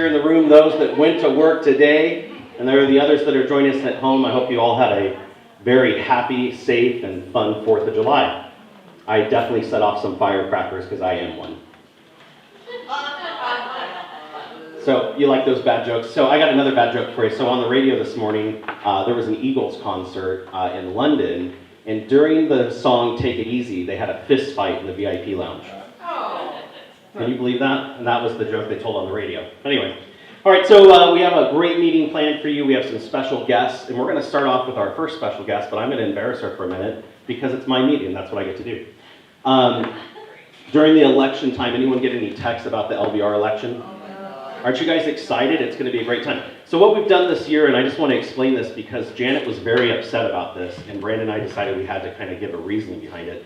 here in the room, those that went to work today, and there are the others that are joining us at home. I hope you all had a very happy, safe, and fun 4th of July. I definitely set off some firecrackers because I am one. So you like those bad jokes? So I got another bad joke for you. So on the radio this morning, there was an Eagles concert in London, and during the song Take It Easy, they had a fist fight in the VIP lounge. Can you believe that? And that was the joke they told on the radio. Anyway, all right, so we have a great meeting planned for you. We have some special guests, and we're going to start off with our first special guest, but I'm going to embarrass her for a minute because it's my meeting. That's what I get to do. During the election time, anyone get any texts about the LBR election? Aren't you guys excited? It's going to be a great time. So what we've done this year, and I just want to explain this because Janet was very upset about this, and Brandon and I decided we had to kind of give a reasoning behind it.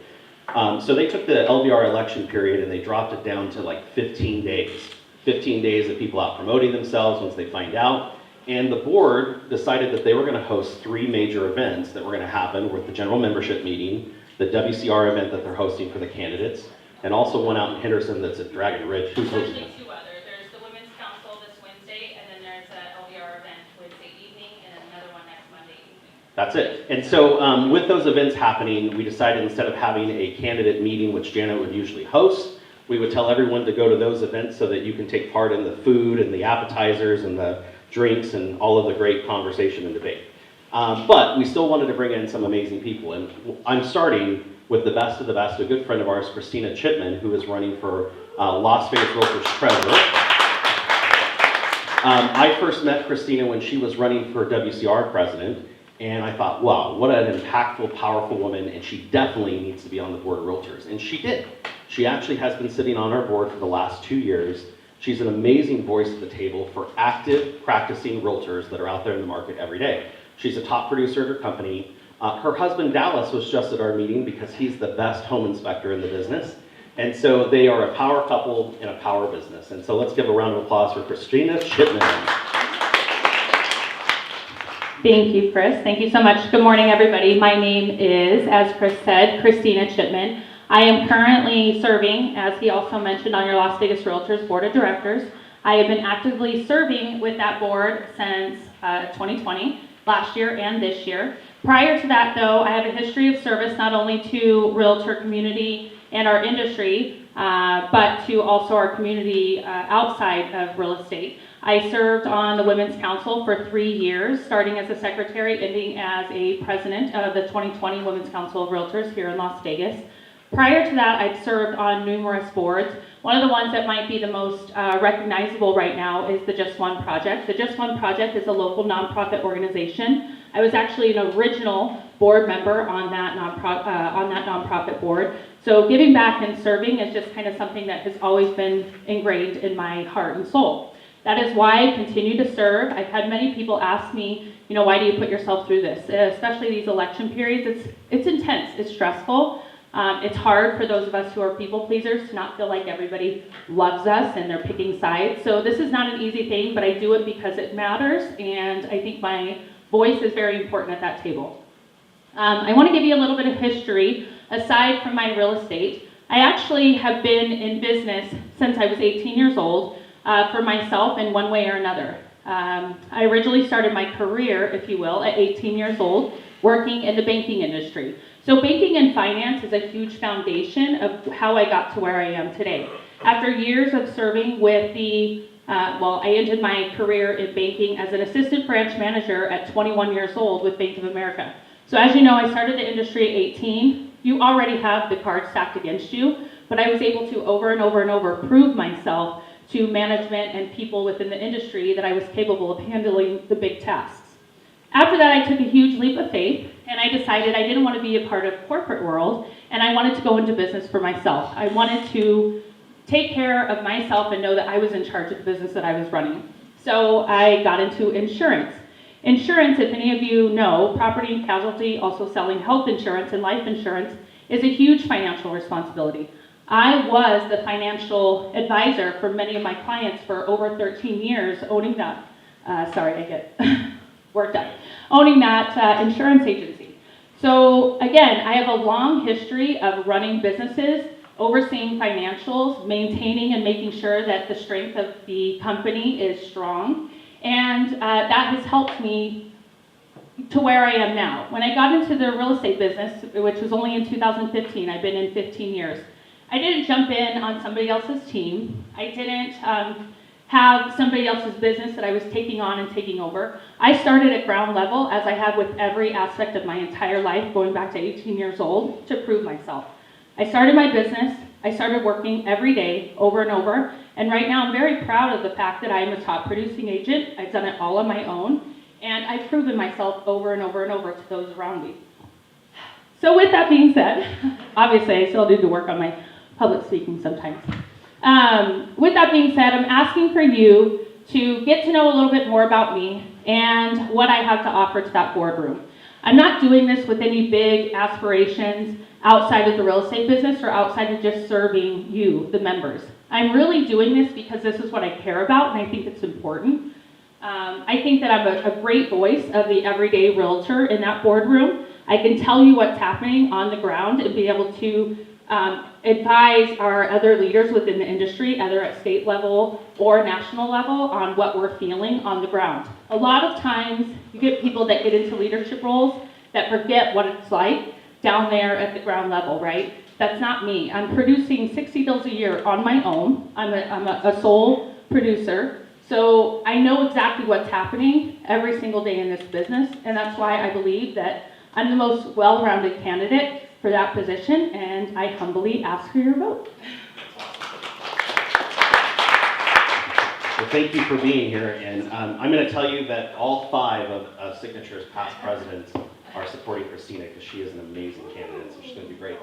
So they took the LBR election period and they dropped it down to like 15 days. 15 days of people out promoting themselves once they find out. And the board decided that they were going to host 3 major events that were going to happen with the general membership meeting, the WCR event that they're hosting for the candidates, and also one out in Henderson that's at Dragon Ridge. Who's hosting it? There's the Women's Council this Wednesday, and then there's an LBR event Wednesday evening, and another one next Monday evening. That's it. And so with those events happening, we decided instead of having a candidate meeting, which Janet would usually host, we would tell everyone to go to those events so that you can take part in the food and the appetizers and the drinks and all of the great conversation and debate. But we still wanted to bring in some amazing people. And I'm starting with the best of the best, a good friend of ours, Christina Chipman, who is running for Las Vegas Realtors Treasurer. I first met Christina when she was running for WCR president. And I thought, wow, what an impactful, powerful woman, and she definitely needs to be on the board of realtors. And she did. She actually has been sitting on our board for the last 2 years. She's an amazing voice at the table for active, practicing realtors that are out there in the market every day. She's a top producer at her company. Her husband, Dallas, was just at our meeting because he's the best home inspector in the business. And so they are a power couple in a power business. And so let's give a round of applause for Christina Chipman. Thank you, Chris. Thank you so much. Good morning, everybody. My name is, as Chris said, Christina Chipman. I am currently serving, as he also mentioned, on your Las Vegas Realtors Board of Directors. I have been actively serving with that board since 2020, last year and this year. Prior to that, though, I have a history of service not only to realtor community and our industry, but to also our community outside of real estate. I served on the Women's Council for 3 years, starting as a secretary, ending as a president of the 2020 Women's Council of Realtors here in Las Vegas. Prior to that, I'd served on numerous boards. One of the ones that might be the most recognizable right now is the Just One Project. The Just One Project is a local nonprofit organization. I was actually an original board member on that nonprofit board. So giving back and serving is just kind of something that has always been ingrained in my heart and soul. That is why I continue to serve. I've had many people ask me, why do you put yourself through this? Especially these election periods, it's intense, it's stressful. It's hard for those of us who are people pleasers to not feel like everybody loves us and they're picking sides. So this is not an easy thing, but I do it because it matters, and I think my voice is very important at that table. I want to give you a little bit of history. Aside from my real estate, I actually have been in business since I was 18 years old for myself in one way or another. I originally started my career, if you will, at 18 years old, working in the banking industry. So banking and finance is a huge foundation of how I got to where I am today. After years of serving with I ended my career in banking as an assistant branch manager at 21 years old with Bank of America. So as you know, I started the industry at 18. You already have the cards stacked against you, but I was able to over and over and over prove myself to management and people within the industry that I was capable of handling the big tasks. After that, I took a huge leap of faith, and I decided I didn't want to be a part of corporate world, and I wanted to go into business for myself. I wanted to take care of myself and know that I was in charge of the business that I was running. So I got into insurance. Insurance, if any of you know, property and casualty, also selling health insurance and life insurance, is a huge financial responsibility. I was the financial advisor for many of my clients for over 13 years, owning that, owning that insurance agency. So again, I have a long history of running businesses, overseeing financials, maintaining and making sure that the strength of the company is strong. And that has helped me to where I am now. When I got into the real estate business, which was only in 2015, I've been in 15 years, I didn't jump in on somebody else's team. I didn't have somebody else's business that I was taking on and taking over. I started at ground level, as I have with every aspect of my entire life, going back to 18 years old, to prove myself. I started my business. I started working every day, over and over, and right now I'm very proud of the fact that I am a top producing agent. I've done it all on my own, and I've proven myself over and over and over to those around me. So with that being said, obviously I still need to work on my public speaking sometimes. With that being said, I'm asking for you to get to know a little bit more about me and what I have to offer to that boardroom. I'm not doing this with any big aspirations outside of the real estate business or outside of just serving you, the members. I'm really doing this because this is what I care about and I think it's important. I think that I'm a great voice of the everyday realtor in that boardroom. I can tell you what's happening on the ground and be able to advise our other leaders within the industry, either at state level or national level, on what we're feeling on the ground. A lot of times, you get people that get into leadership roles that forget what it's like down there at the ground level, right? That's not me. I'm producing 60 deals a year on my own. I'm a sole producer. So I know exactly what's happening every single day in this business, and that's why I believe that I'm the most well-rounded candidate for that position, and I humbly ask for your vote. Well, thank you for being here, and I'm going to tell you that all 5 of Signature's past presidents are supporting Christina because she is an amazing candidate, so she's going to be great.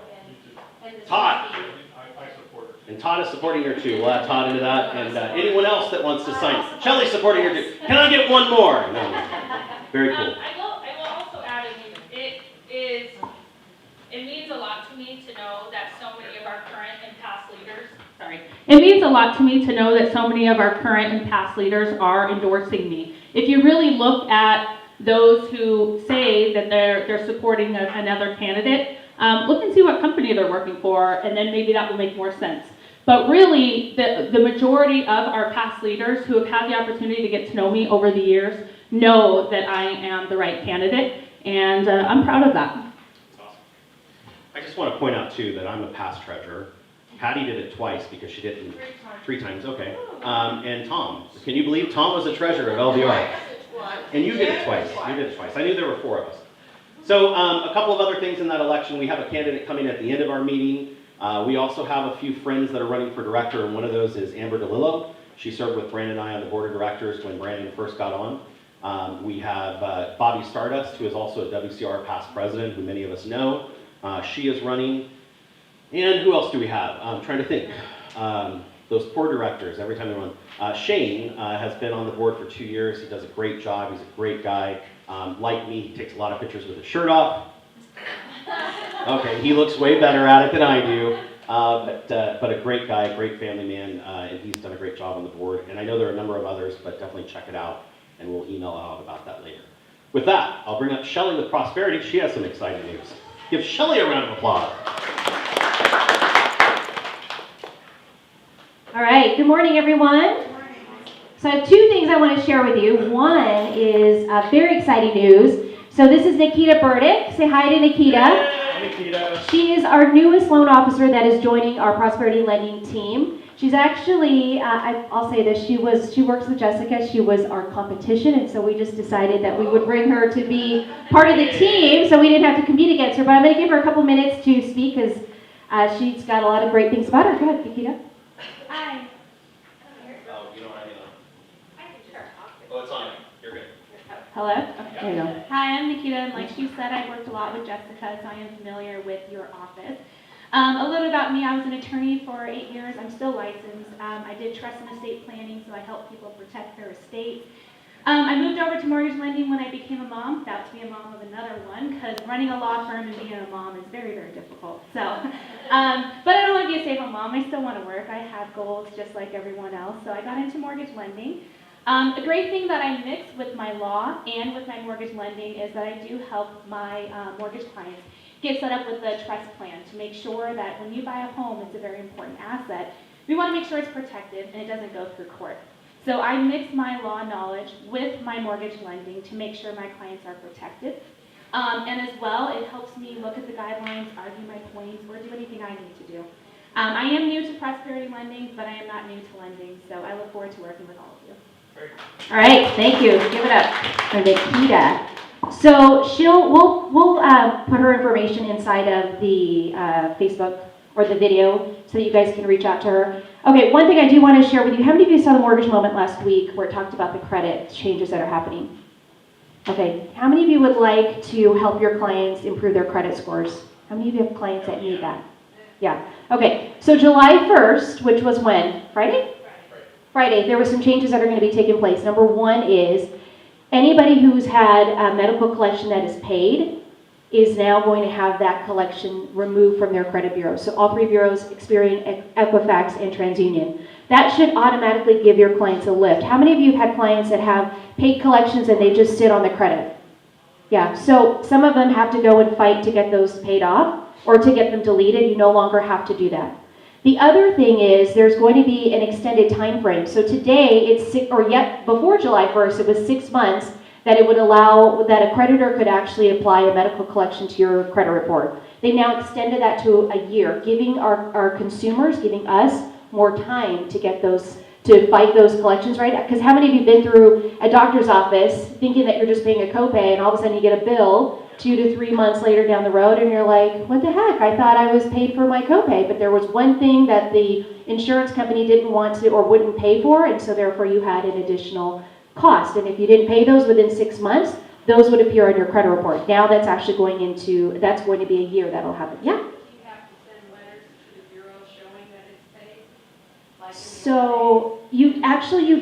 Todd! I support her. And Todd is supporting her too. We'll add Todd into that, and anyone else that wants to sign. Shelley's supporting her too. Can I get one more? No. Very cool. I will also add, it means a lot to me to know that so many of our current and past leaders, It means a lot to me to know that so many of our current and past leaders are endorsing me. If you really look at those who say that they're supporting another candidate, look and see what company they're working for, and then maybe that will make more sense. But really, the majority of our past leaders who have had the opportunity to get to know me over the years know that I am the right candidate, and I'm proud of that. I just want to point out too that I'm a past treasurer. Patty did it twice because she did it 3 times, okay. And Tom, can you believe Tom was a treasurer at LVR? And you did it twice. You did it twice. I knew there were 4 of us. So a couple of other things in that election. We have a candidate coming at the end of our meeting. We also have a few friends that are running for director, and one of those is Amber DeLillo. She served with Brandon and I on the board of directors when Brandon first got on. We have Bobby Stardust, who is also a WCR past president, who many of us know. She is running. And who else do we have? I'm trying to think. Those poor directors, every time they run. Shane has been on the board for 2 years. He does a great job. He's a great guy. Like me, he takes a lot of pictures with his shirt off. Okay, he looks way better at it than I do. But a great guy, great family man, and he's done a great job on the board. And I know there are a number of others, but definitely check it out, and we'll email out about that later. With that, I'll bring up Shelley with Prosperity. She has some exciting news. Give Shelley a round of applause. All right, good morning, everyone. So I have 2 things I want to share with you. One is very exciting news. So this is Nikita Burdick. Say hi to Nikita. Hi, Nikita. She is our newest loan officer that is joining our Prosperity Lending team. She's actually, I'll say this, she works with Jessica. She was our competition, and so we just decided that we would bring her to be part of the team so we didn't have to compete against her. But I'm going to give her a couple minutes to speak because she's got a lot of great things about her. Go ahead, Nikita. Hi. Oh, you don't have any on? Oh, it's on. You're good. Hello? Okay, there you go. Hi, I'm Nikita, and like she said, I worked a lot with Jessica, so I am familiar with your office. A little about me, I was an attorney for 8 years. I'm still licensed. I did trust and estate planning, so I help people protect their estates. I moved over to mortgage lending when I became a mom, about to be a mom of another one, because running a law firm and being a mom is very, very difficult. So, but I don't want to be a stay-at-home mom. I still want to work. I have goals just like everyone else. So I got into mortgage lending. A great thing that I mix with my law and with my mortgage lending is that I do help my mortgage clients get set up with the trust plan to make sure that when you buy a home, it's a very important asset. We want to make sure it's protected and it doesn't go through court. So I mix my law knowledge with my mortgage lending to make sure my clients are protected. And as well, it helps me look at the guidelines, argue my points, or do anything I need to do. I am new to prosperity lending, but I am not new to lending, so I look forward to working with all of you. All right, thank you. Give it up for Nikita. So we'll put her information inside of the Facebook or the video so that you guys can reach out to her. Okay, one thing I do want to share with you. How many of you saw the mortgage moment last week where it talked about the credit changes that are happening? Okay, how many of you would like to help your clients improve their credit scores? How many of you have clients that need that? Yeah. Okay, so July 1st, which was when? Friday? Friday, there were some changes that are going to be taking place. Number one is anybody who's had a medical collection that is paid is now going to have that collection removed from their credit bureau. So all three bureaus, Experian, Equifax, and TransUnion. That should automatically give your clients a lift. How many of you have had clients that have paid collections and they just sit on the credit? Yeah, so some of them have to go and fight to get those paid off or to get them deleted. You no longer have to do that. The other thing is there's going to be an extended time frame. So today, before July 1st, it was 6 months that it would allow that a creditor could actually apply a medical collection to your credit report. They now extended that to a year, giving our consumers, giving us more time to get those, to fight those collections, right? Because how many of you have been through a doctor's office thinking that you're just paying a copay and all of a sudden you get a bill 2 to 3 months later down the road and you're like, what the heck? I thought I was paid for my copay, but there was one thing that the insurance company didn't want to or wouldn't pay for, and so therefore you had an additional cost. And if you didn't pay those within 6 months, those would appear on your credit report. Now that's actually going to be a year that'll happen. Yeah? Do you have to send letters to the bureau showing that it's paid? So you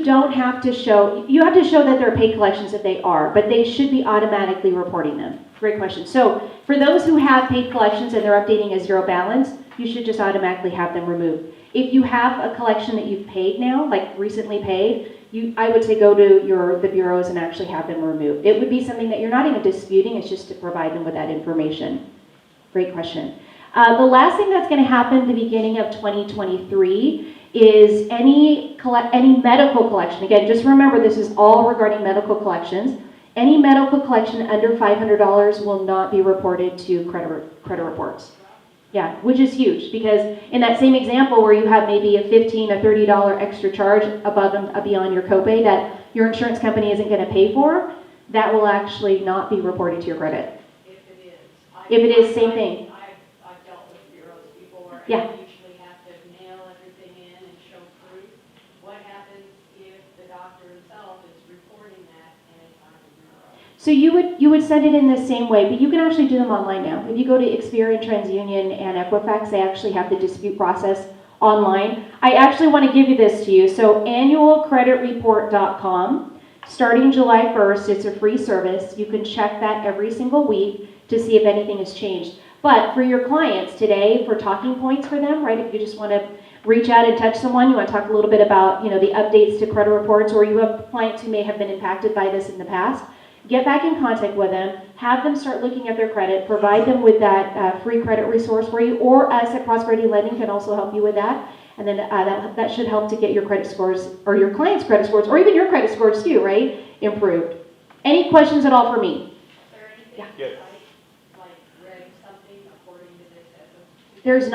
don't have to show, you have to show that they're paid collections if they are, but they should be automatically reporting them. Great question. So for those who have paid collections and they're updating a zero balance, you should just automatically have them removed. If you have a collection that you've paid now, like recently paid, I would say go to the bureaus and actually have them removed. It would be something that you're not even disputing, it's just to provide them with that information. Great question. The last thing that's going to happen at the beginning of 2023 is any medical collection. Again, just remember this is all regarding medical collections. Any medical collection under $500 will not be reported to credit reports. Yeah, which is huge because in that same example where you have maybe a $15 or $30 extra charge above and beyond your copay that your insurance company isn't going to pay for, that will actually not be reported to your credit. If it is. If it is, same thing. I've dealt with bureaus before. Yeah. And usually have to mail everything in and show proof. What happens if the doctor himself is reporting that and it's on the bureau? So you would send it in the same way, but you can actually do them online now. If you go to Experian, TransUnion, and Equifax, they actually have the dispute process online. I actually want to give you this to you. So annualcreditreport.com, starting July 1st, it's a free service. You can check that every single week to see if anything has changed. But for your clients today, for talking points for them, right, if you just want to reach out and touch someone, you want to talk a little bit about, the updates to credit reports, or you have clients who may have been impacted by this in the past, get back in contact with them, have them start looking at their credit, provide them with that free credit resource for you, or us at Prosperity Lending can also help you with that. And then that should help to get your credit scores, or your clients' credit scores, or even your credit scores too, right, improved. Any questions at all for me? Is there anything Yeah. like reg something according to this as a? There's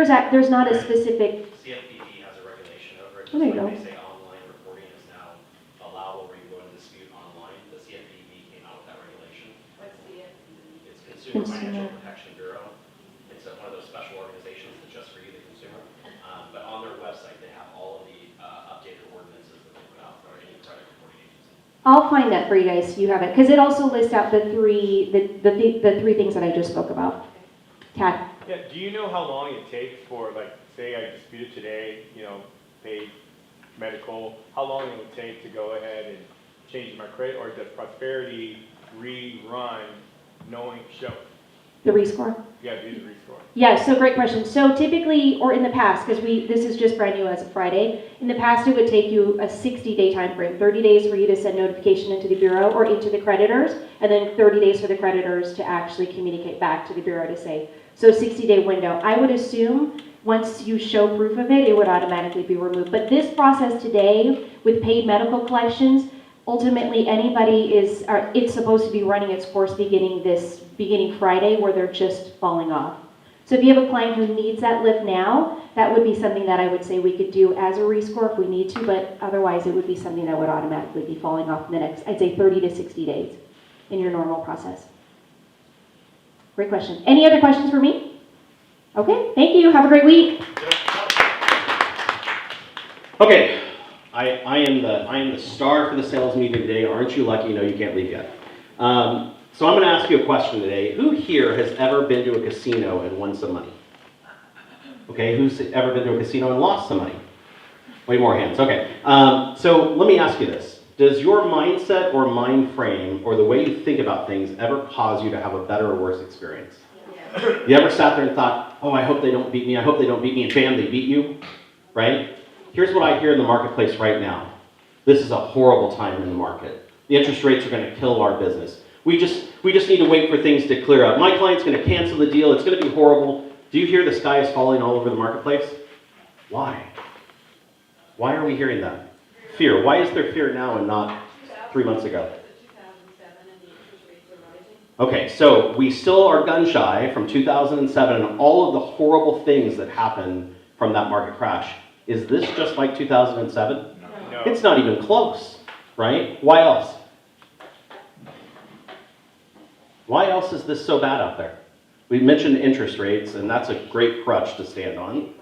not, there's not a specific, CFPB has a regulation over it. Oh, there you Just go. like they say online reporting is now allowable where you go and dispute online. The CFPB came out with that regulation. What's the? It's Consumer Consumer. Financial Protection Bureau. It's one of those special organizations that's just for you, the consumer. But on their website, they have all of the updated ordinances that they put out for any credit reporting agency. I'll find that for you guys so you have it, because it also lists out the three things that I just spoke about. Tad? Yeah, do you know how long it takes for, like, say I dispute it today, paid medical, how long it would take to go ahead and change my credit, or does Prosperity rerun show? The rescore? Yeah, do the rescore. Yeah, so great question. So typically, or in the past, because this is just brand new as of Friday, in the past it would take you a 60-day time frame, 30 days for you to send notification into the bureau or into the creditors, and then 30 days for the creditors to actually communicate back to the bureau to say, so 60-day window. I would assume once you show proof of it, it would automatically be removed. But this process today with paid medical collections, ultimately anybody it's supposed to be running its course beginning Friday where they're just falling off. So if you have a client who needs that lift now, that would be something that I would say we could do as a rescore if we need to, but otherwise it would be something that would automatically be falling off in the next, I'd say 30 to 60 days in your normal process. Great question. Any other questions for me? Okay, thank you. Have a great week. Okay, I am the star for the sales meeting today. Aren't you lucky? No, you can't leave yet. So I'm going to ask you a question today. Who here has ever been to a casino and won some money? Okay, who's ever been to a casino and lost some money? Way more hands. Okay. So let me ask you this. Does your mindset or mind frame or the way you think about things ever cause you to have a better or worse experience? Yeah. You ever sat there and thought, oh, I hope they don't beat me. I hope they don't beat me. And bam, they beat you, right? Here's what I hear in the marketplace right now. This is a horrible time in the market. The interest rates are going to kill our business. We just need to wait for things to clear up. My client's going to cancel the deal. It's going to be horrible. Do you hear the sky is falling all over the marketplace? Why? Why are we hearing that? Fear. Why is there fear now and not 3 months ago? Okay, so we still are gun shy from 2007 and all of the horrible things that happened from that market crash. Is this just like 2007? No. It's not even close, right? Why else? Why else is this so bad out there? We mentioned interest rates, and that's a great crutch to stand on.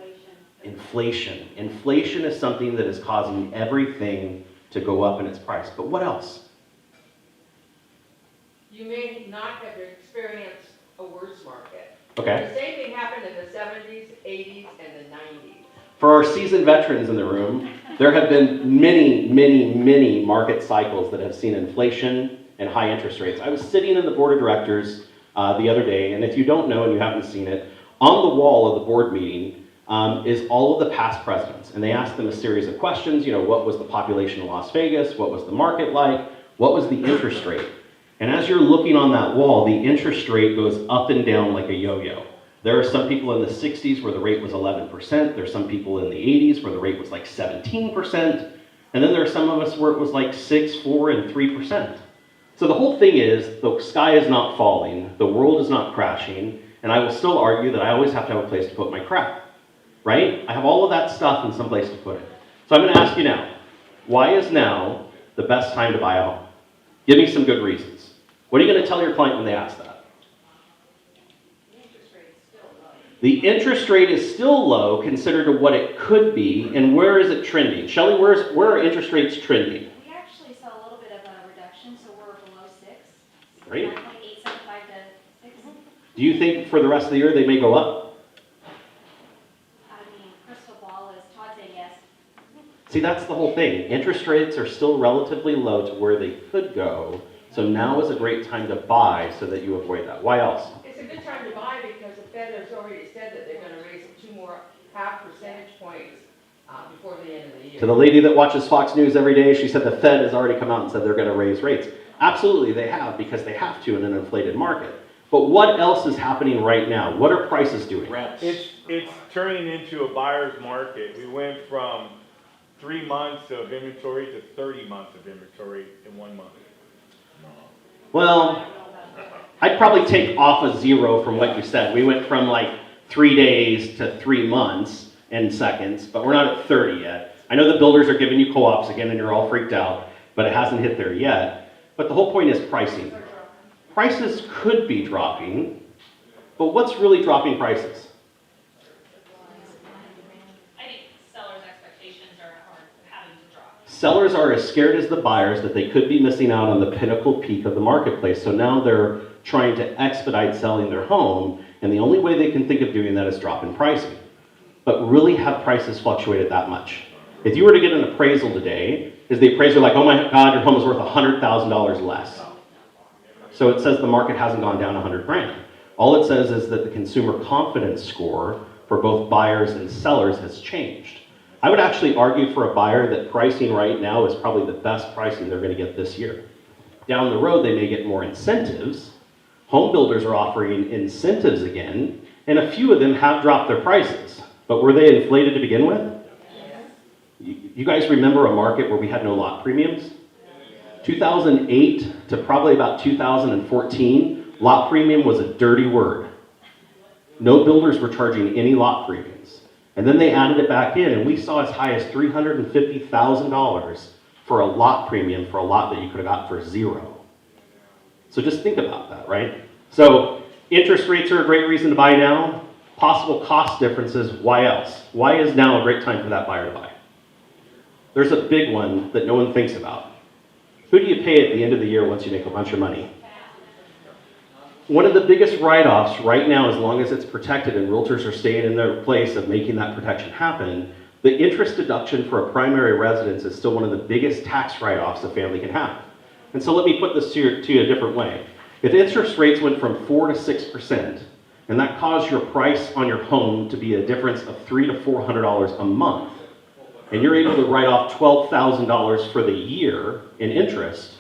Inflation. Inflation is something that is causing everything to go up in its price. But what else? You may not have experienced a worse market. Okay. The same thing happened in the 70s, 80s, and the 90s. For our seasoned veterans in the room, there have been many market cycles that have seen inflation and high interest rates. I was sitting in the board of directors the other day, and if you don't know and you haven't seen it, on the wall of the board meeting is all of the past presidents. And they asked them a series of questions, what was the population of Las Vegas? What was the market like? What was the interest rate? And as you're looking on that wall, the interest rate goes up and down like a yo-yo. There are some people in the 60s where the rate was 11%. There's some people in the 80s where the rate was like 17%. And then there are some of us where it was like 6, 4, and 3%. So the whole thing is, the sky is not falling, the world is not crashing, and I will still argue that I always have to have a place to put my crap, right? I have all of that stuff in some place to put it. So I'm going to ask you now, why is now the best time to buy a home? Give me some good reasons. What are you going to tell your client when they ask that? The interest rate is still low considered to what it could be, and where is it trending? Shelley, where are interest rates trending? We actually saw a little bit of a reduction, so we're below 6. Great. Like 8.75 to 6. Do you think for the rest of the year they may go up? I mean, crystal ball is Todd saying yes. See, that's the whole thing. Interest rates are still relatively low to where they could go, so now is a great time to buy so that you avoid that. Why else? It's a good time to buy because the Fed has already said that they're going to raise 2 more half percentage points before the end of the year. To the lady that watches Fox News every day, she said the Fed has already come out and said they're going to raise rates. Absolutely, they have, because they have to in an inflated market. But what else is happening right now? What are prices doing? It's turning into a buyer's market. We went from 3 months of inventory to 30 months of inventory in 1 month. Well, I'd probably take off a 0 from what you said. We went from like 3 days to 3 months in seconds, but we're not at 30 yet. I know the builders are giving you co-ops again and you're all freaked out, but it hasn't hit there yet. But the whole point is pricing. Prices could be dropping, but what's really dropping prices? I think sellers' expectations are having to drop. Sellers are as scared as the buyers that they could be missing out on the pinnacle peak of the marketplace. So now they're trying to expedite selling their home, and the only way they can think of doing that is dropping pricing. But really have prices fluctuated that much? If you were to get an appraisal today, is the appraiser like, oh my God, your home is worth $100,000 less? So it says the market hasn't gone down 100 grand. All it says is that the consumer confidence score for both buyers and sellers has changed. I would actually argue for a buyer that pricing right now is probably the best pricing they're going to get this year. Down the road, they may get more incentives. Home builders are offering incentives again, and a few of them have dropped their prices. But were they inflated to begin with? You guys remember a market where we had no lot premiums? 2008 to probably about 2014, lot premium was a dirty word. No builders were charging any lot premiums. And then they added it back in, and we saw as high as $350,000 for a lot premium for a lot that you could have got for zero. So just think about that, right? So interest rates are a great reason to buy now. Possible cost differences, why else? Why is now a great time for that buyer to buy? There's a big one that no one thinks about. Who do you pay at the end of the year once you make a bunch of money? One of the biggest write-offs right now, as long as it's protected and realtors are staying in their place of making that protection happen, the interest deduction for a primary residence is still one of the biggest tax write-offs a family can have. And so let me put this to you a different way. If interest rates went from 4 to 6%, and that caused your price on your home to be a difference of $300 to $400 a month, and you're able to write off $12,000 for the year in interest,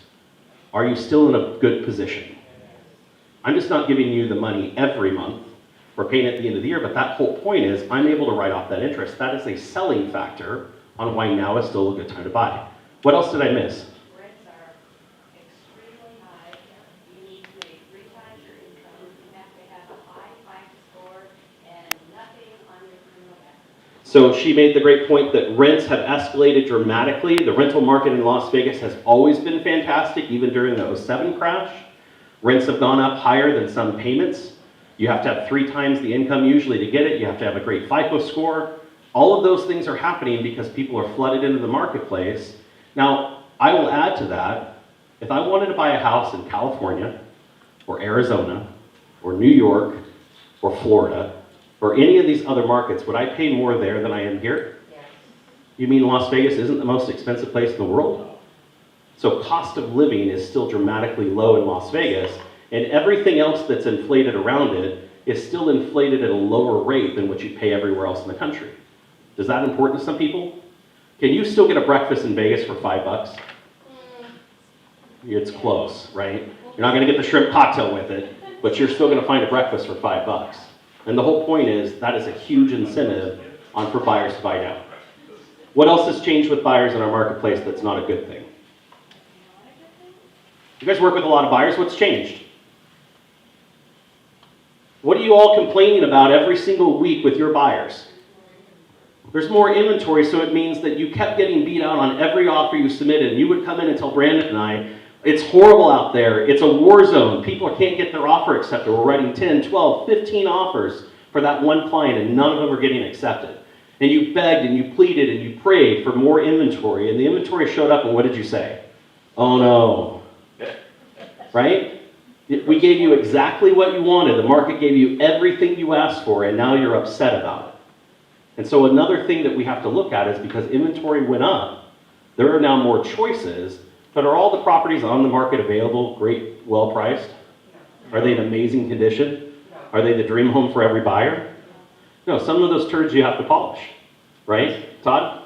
are you still in a good position? I'm just not giving you the money every month or paying at the end of the year, but that whole point is I'm able to write off that interest. That is a selling factor on why now is still a good time to buy. What else did I miss? Rents are extremely high. You need to make 3 times your income. You have to have a high FICO score and nothing on your criminal record. So she made the great point that rents have escalated dramatically. The rental market in Las Vegas has always been fantastic, even during the '07 crash. Rents have gone up higher than some payments. You have to have 3 times the income usually to get it. You have to have a great FICO score. All of those things are happening because people are flooded into the marketplace. Now, I will add to that, if I wanted to buy a house in California, or Arizona, or New York, or Florida, or any of these other markets, would I pay more there than I am here? Yes. You mean Las Vegas isn't the most expensive place in the world? So cost of living is still dramatically low in Las Vegas, and everything else that's inflated around it is still inflated at a lower rate than what you pay everywhere else in the country. Is that important to some people? Can you still get a breakfast in Vegas for $5? It's close, right? You're not gonna get the shrimp cocktail with it, but you're still gonna find a breakfast for $5. And the whole point is that is a huge incentive for buyers to buy now. What else has changed with buyers in our marketplace that's not a good thing? You guys work with a lot of buyers. What's changed? What are you all complaining about every single week with your buyers? There's more inventory, so it means that you kept getting beat out on every offer you submitted. And you would come in and tell Brandon and I, it's horrible out there. It's a war zone. People can't get their offer accepted. We're writing 10, 12, 15 offers for that one client, and none of them are getting accepted. And you begged and you pleaded and you prayed for more inventory, and the inventory showed up, and what did you say? Oh no. Right? We gave you exactly what you wanted. The market gave you everything you asked for, and now you're upset about it. And so another thing that we have to look at is because inventory went up, there are now more choices, but are all the properties on the market available, great, well priced? Are they in amazing condition? Are they the dream home for every buyer? No, some of those turds you have to polish, right? Todd?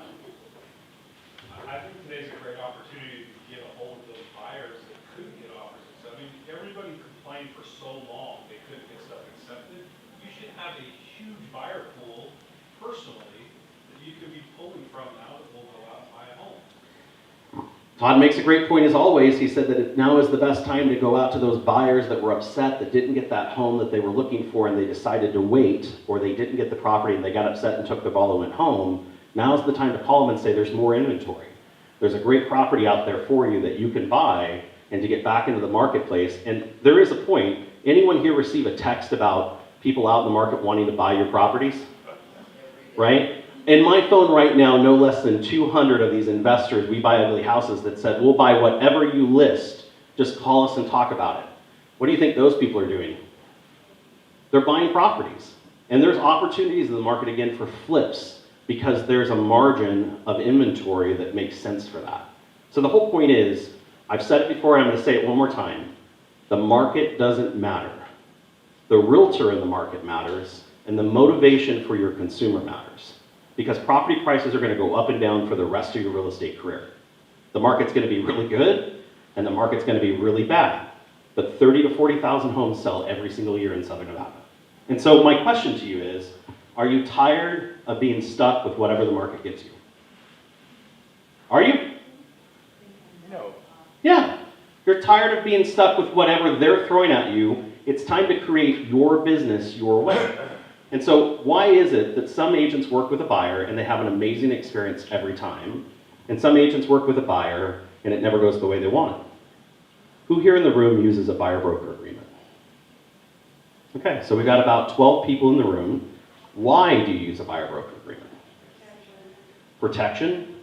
I think today's a great opportunity to get a hold of those buyers that couldn't get offers accepted. I mean, everybody complained for so long they couldn't get stuff accepted. You should have a huge buyer pool personally that you could be pulling from now that will go out and buy a home. Todd makes a great point as always. He said that now is the best time to go out to those buyers that were upset, that didn't get that home that they were looking for, and they decided to wait, or they didn't get the property and they got upset and took the ball and went home. Now's the time to call them and say there's more inventory. There's a great property out there for you that you can buy and to get back into the marketplace. And there is a point. Anyone here receive a text about people out in the market wanting to buy your properties? Right? In my phone right now, no less than 200 of these investors, We Buy Ugly Houses, that said, we'll buy whatever you list, just call us and talk about it. What do you think those people are doing? They're buying properties. And there's opportunities in the market again for flips because there's a margin of inventory that makes sense for that. So the whole point is, I've said it before, I'm going to say it one more time. The market doesn't matter. the realtor in the market matters, and the motivation for your consumer matters. Because property prices are going to go up and down for the rest of your real estate career. The market's going to be really good, and the market's going to be really bad. But 30 to 40,000 homes sell every single year in Southern Nevada. And so my question to you is, are you tired of being stuck with whatever the market gives you? Are you? No. Yeah. You're tired of being stuck with whatever they're throwing at you. It's time to create your business your way. And so why is it that some agents work with a buyer and they have an amazing experience every time, and some agents work with a buyer and it never goes the way they want it? Who here in the room uses a buyer-broker agreement? Okay, so we got about 12 people in the room. Why do you use a buyer-broker agreement? Protection?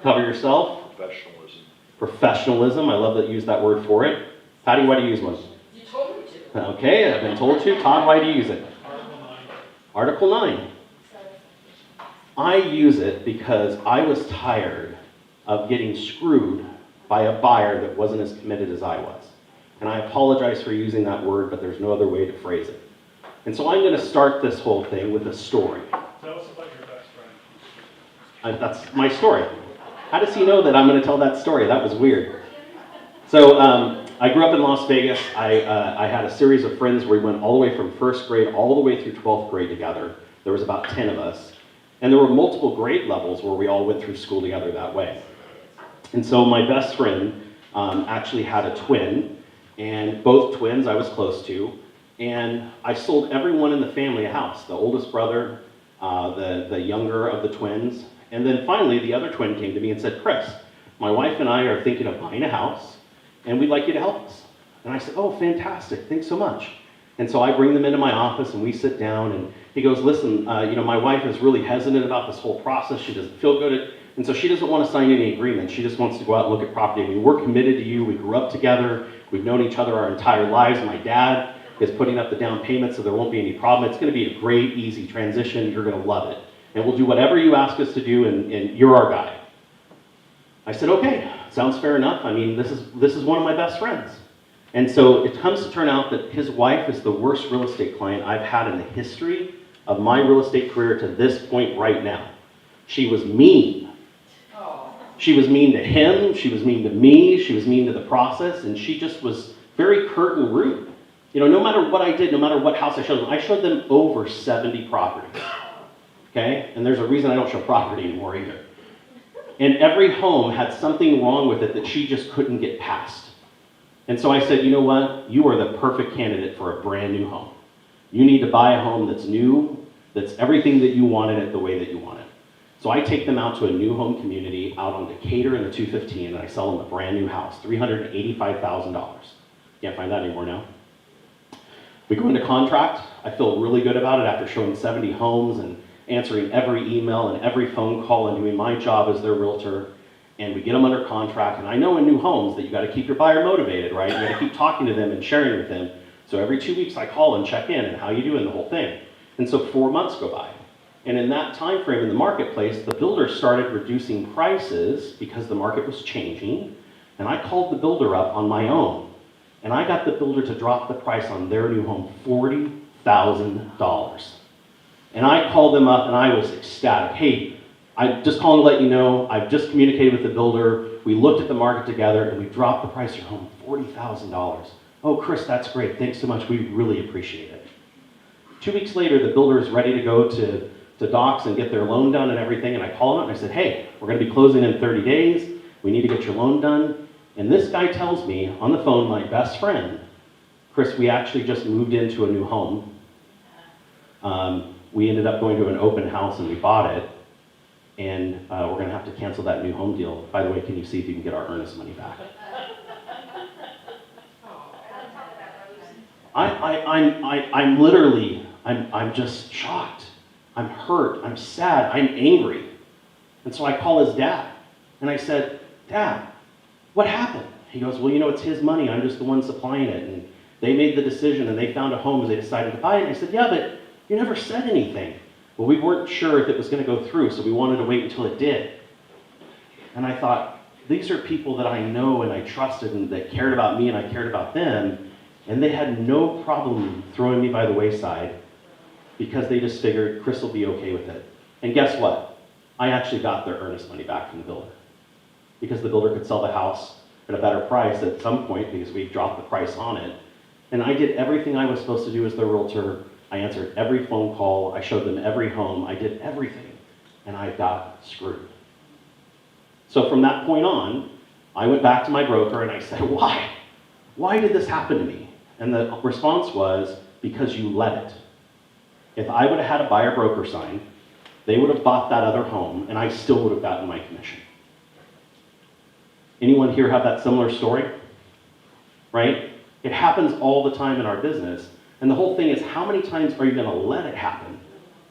Cover yourself? Professionalism. Professionalism, I love that you use that word for it. Patty, why do you use one? You told me to. Okay, I've been told to. Todd, why do you use it? Article 9. I use it because I was tired of getting screwed by a buyer that wasn't as committed as I was. And I apologize for using that word, but there's no other way to phrase it. And so I'm going to start this whole thing with a story. Tell us about your best friend. That's my story. How does he know that I'm going to tell that story? That was weird. So I grew up in Las Vegas. I had a series of friends where we went all the way from first grade all the way through 12th grade together. There was about 10 of us. And there were multiple grade levels where we all went through school together that way. And so my best friend actually had a twin, and both twins I was close to. And I sold everyone in the family a house, the oldest brother, the younger of the twins. And then finally, the other twin came to me and said, Chris, my wife and I are thinking of buying a house, and we'd like you to help us. And I said, oh, fantastic, thanks so much. And so I bring them into my office, and we sit down, and he goes, listen, my wife is really hesitant about this whole process. She doesn't feel good, and so she doesn't want to sign any agreement. She just wants to go out and look at property. I mean, we're committed to you. We grew up together. We've known each other our entire lives. My dad is putting up the down payment, so there won't be any problem. It's going to be a great, easy transition. You're going to love it. And we'll do whatever you ask us to do, and you're our guy. I said, okay, sounds fair enough. I mean, this is one of my best friends. And so it comes to turn out that his wife is the worst real estate client I've had in the history of my real estate career to this point right now. She was mean. She was mean to him, she was mean to me, she was mean to the process, and she just was very curt and rude. You know, no matter what I did, no matter what house I showed them over 70 properties. Okay? And there's a reason I don't show property anymore either. And every home had something wrong with it that she just couldn't get past. And so I said, you know what? You are the perfect candidate for a brand new home. You need to buy a home that's new, that's everything that you wanted it the way that you want it. So I take them out to a new home community out on Decatur in the 215, and I sell them a brand new house, $385,000. Can't find that anymore now. We go into contract. I feel really good about it after showing 70 homes and answering every email and every phone call and doing my job as their realtor. And we get them under contract. And I know in new homes that you got to keep your buyer motivated, right? You got to keep talking to them and sharing with them. So every 2 weeks I call and check in and how you doing, the whole thing. And so 4 months go by. And in that time frame in the marketplace, the builders started reducing prices because the market was changing. And I called the builder up on my own. And I got the builder to drop the price on their new home $40,000. And I called them up and I was ecstatic. Hey, I just calling to let you know, I've just communicated with the builder. We looked at the market together and we dropped the price of your home $40,000. Oh, Chris, that's great. Thanks so much. We really appreciate it. 2 weeks later, the builder is ready to go to docs and get their loan done and everything. And I called him up and I said, hey, we're going to be closing in 30 days. We need to get your loan done. And this guy tells me on the phone, my best friend, Chris, we actually just moved into a new home. We ended up going to an open house and we bought it. And we're going to have to cancel that new home deal. By the way, can you see if you can get our earnest money back? I'm literally, I'm just shocked. I'm hurt, I'm sad, I'm angry. And so I call his dad. And I said, Dad, what happened? He goes, well, you know, it's his money. I'm just the one supplying it. And they made the decision and they found a home and they decided to buy it. And I said, yeah, but you never said anything. Well, we weren't sure if it was going to go through, so we wanted to wait until it did. And I thought, these are people that I know and I trusted and that cared about me and I cared about them. And they had no problem throwing me by the wayside because they just figured Chris will be okay with it. And guess what? I actually got their earnest money back from the builder, because the builder could sell the house at a better price at some point because we dropped the price on it. And I did everything I was supposed to do as their realtor. I answered every phone call. I showed them every home. I did everything. And I got screwed. So from that point on, I went back to my broker and I said, why? Why did this happen to me? And the response was, because you let it. If I would have had a buyer broker sign, they would have bought that other home and I still would have gotten my commission. Anyone here have that similar story? Right? It happens all the time in our business. And the whole thing is, how many times are you going to let it happen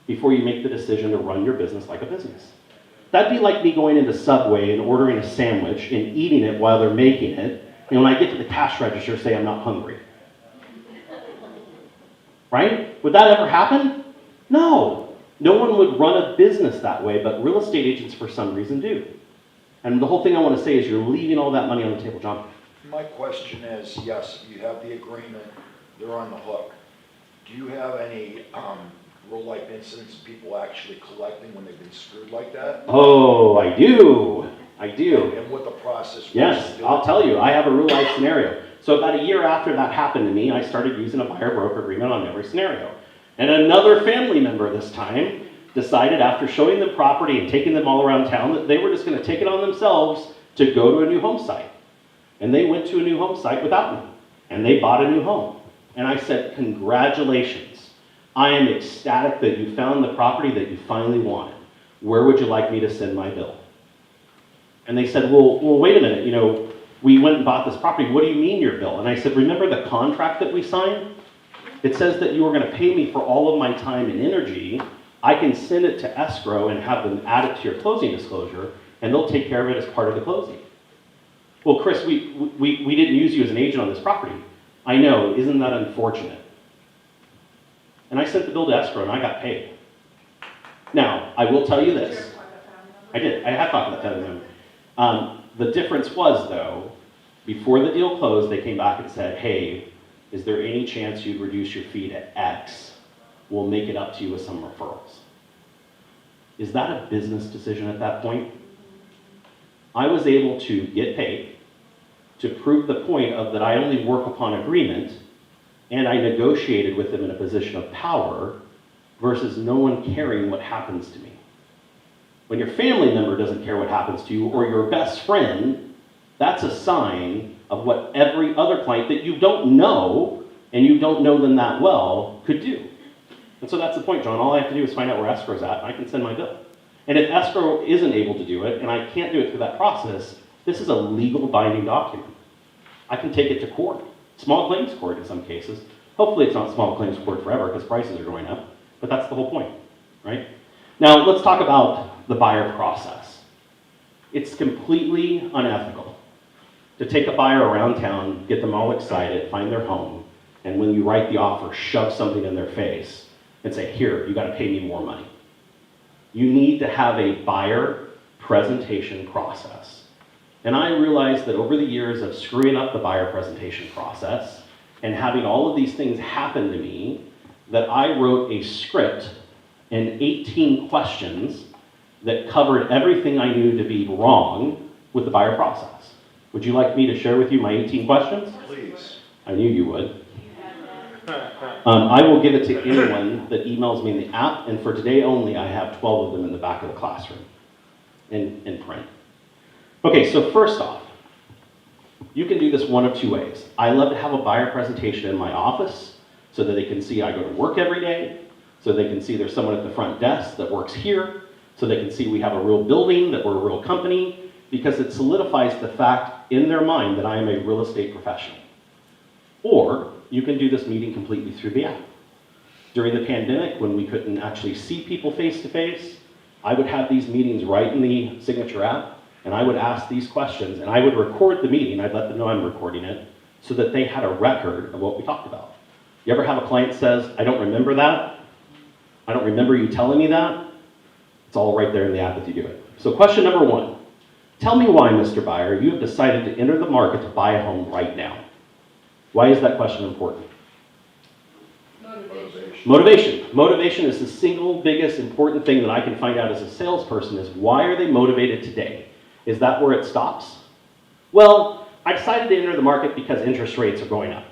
before you make the decision to run your business like a business? That'd be like me going into Subway and ordering a sandwich and eating it while they're making it. And when I get to the cash register, say I'm not hungry. Right? Would that ever happen? No. No one would run a business that way, but real estate agents for some reason do. And the whole thing I want to say is you're leaving all that money on the table, John. My question is, yes, you have the agreement, they're on the hook. Do you have any real-life incidents of people actually collecting when they've been screwed like that? Oh, I do. I do. And what the process was? Yes, I'll tell you. I have a real-life scenario. So about a year after that happened to me, I started using a buyer-broker agreement on every scenario. And another family member this time decided, after showing them property and taking them all around town, that they were just going to take it on themselves to go to a new home site. And they went to a new home site without me. And they bought a new home. And I said, congratulations. I am ecstatic that you found the property that you finally wanted. Where would you like me to send my bill? And they said, well, wait a minute. You know, we went and bought this property. What do you mean your bill? And I said, remember the contract that we signed? It says that you were going to pay me for all of my time and energy. I can send it to escrow and have them add it to your closing disclosure, and they'll take care of it as part of the closing. Well, Chris, we didn't use you as an agent on this property. I know, isn't that unfortunate? And I sent the bill to escrow and I got paid. Now, I will tell you this. I did, I had talked about that with them. The difference was, though, before the deal closed, they came back and said, hey, is there any chance you'd reduce your fee to X? We'll make it up to you with some referrals. Is that a business decision at that point? I was able to get paid to prove the point of that I only work upon agreement, and I negotiated with them in a position of power versus no one caring what happens to me. When your family member doesn't care what happens to you, or your best friend, that's a sign of what every other client that you don't know, and you don't know them that well, could do. And so that's the point, John. All I have to do is find out where escrow's at, and I can send my bill. And if escrow isn't able to do it, and I can't do it through that process, this is a legal binding document. I can take it to court, small claims court in some cases. Hopefully it's not small claims court forever because prices are going up, but that's the whole point, right? Now let's talk about the buyer process. It's completely unethical to take a buyer around town, get them all excited, find their home, and when you write the offer, shove something in their face and say, here, you gotta pay me more money. You need to have a buyer presentation process. And I realized that over the years of screwing up the buyer presentation process and having all of these things happen to me, that I wrote a script and 18 questions that covered everything I knew to be wrong with the buyer process. Would you like me to share with you my 18 questions? Please. I knew you would. I will give it to anyone that emails me in the app, and for today only, I have 12 of them in the back of the classroom in print. Okay, so first off, you can do this one of two ways. I love to have a buyer presentation in my office so that they can see I go to work every day, so they can see there's someone at the front desk that works here, so they can see we have a real building, that we're a real company, because it solidifies the fact in their mind that I am a real estate professional. Or you can do this meeting completely through the app. During the pandemic, when we couldn't actually see people face to face, I would have these meetings right in the Signature app, and I would ask these questions, and I would record the meeting. I'd let them know I'm recording it, so that they had a record of what we talked about. You ever have a client says, I don't remember that? I don't remember you telling me that? It's all right there in the app if you do it. So question number one, tell me why, Mr. Buyer, you have decided to enter the market to buy a home right now. Why is that question important? Motivation. Motivation. Motivation is the single biggest important thing that I can find out as a salesperson is why are they motivated today? Is that where it stops? Well, I decided to enter the market because interest rates are going up.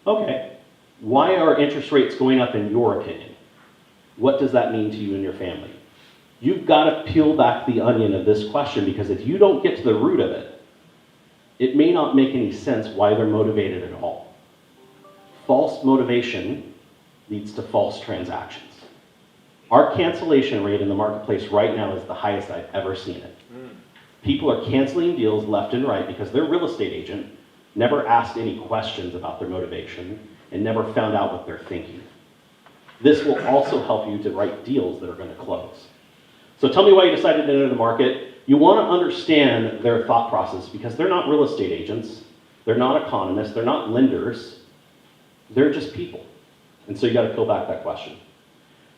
Okay. Why are interest rates going up in your opinion? What does that mean to you and your family? You've got to peel back the onion of this question because if you don't get to the root of it, it may not make any sense why they're motivated at all. False motivation leads to false transactions. Our cancellation rate in the marketplace right now is the highest I've ever seen it. People are canceling deals left and right because their real estate agent never asked any questions about their motivation and never found out what they're thinking. This will also help you to write deals that are going to close. So tell me why you decided to enter the market. You want to understand their thought process because they're not real estate agents, they're not economists, they're not lenders, they're just people. And so you got to peel back that question.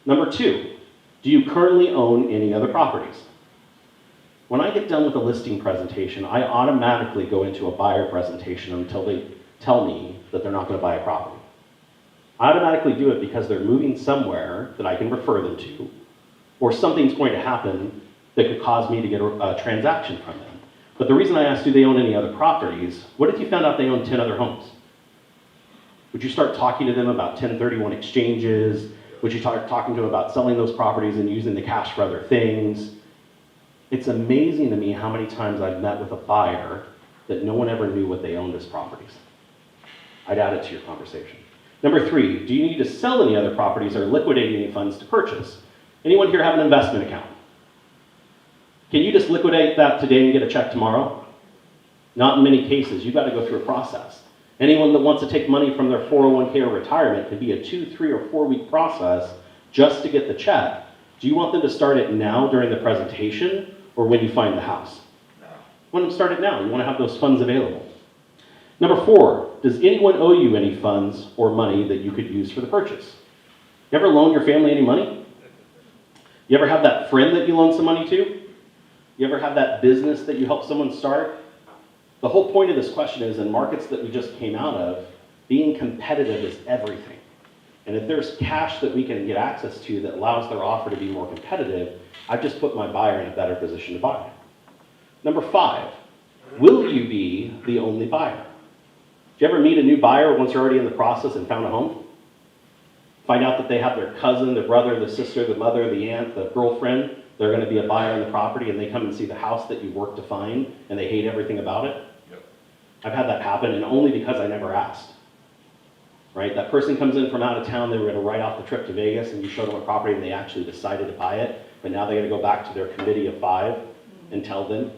Number 2, do you currently own any other properties? When I get done with a listing presentation, I automatically go into a buyer presentation until they tell me that they're not going to buy a property. I automatically do it because they're moving somewhere that I can refer them to, or something's going to happen that could cause me to get a transaction from them. But the reason I asked, do they own any other properties? What if you found out they own 10 other homes? Would you start talking to them about 1031 exchanges? Would you start talking to them about selling those properties and using the cash for other things? It's amazing to me how many times I've met with a buyer that no one ever knew what they owned as properties. I'd add it to your conversation. Number 3, do you need to sell any other properties or liquidate any funds to purchase? Anyone here have an investment account? Can you just liquidate that today and get a check tomorrow? Not in many cases. You've got to go through a process. Anyone that wants to take money from their 401k or retirement could be a 2, 3, or 4 week process just to get the check. Do you want them to start it now during the presentation or when you find the house? No. You want them to start it now. You want to have those funds available. Number 4, does anyone owe you any funds or money that you could use for the purchase? You ever loan your family any money? You ever have that friend that you loan some money to? You ever have that business that you help someone start? The whole point of this question is in markets that we just came out of, being competitive is everything. And if there's cash that we can get access to that allows their offer to be more competitive, I've just put my buyer in a better position to buy. Number 5, will you be the only buyer? Do you ever meet a new buyer once you're already in the process and found a home? Find out that they have their cousin, their brother, the sister, the mother, the aunt, the girlfriend, they're going to be a buyer in the property and they come and see the house that you worked to find and they hate everything about it? Yep. I've had that happen and only because I never asked. Right? That person comes in from out of town, they were going to write off the trip to Vegas and you showed them a property and they actually decided to buy it, but now they're going to go back to their committee of 5 and tell them.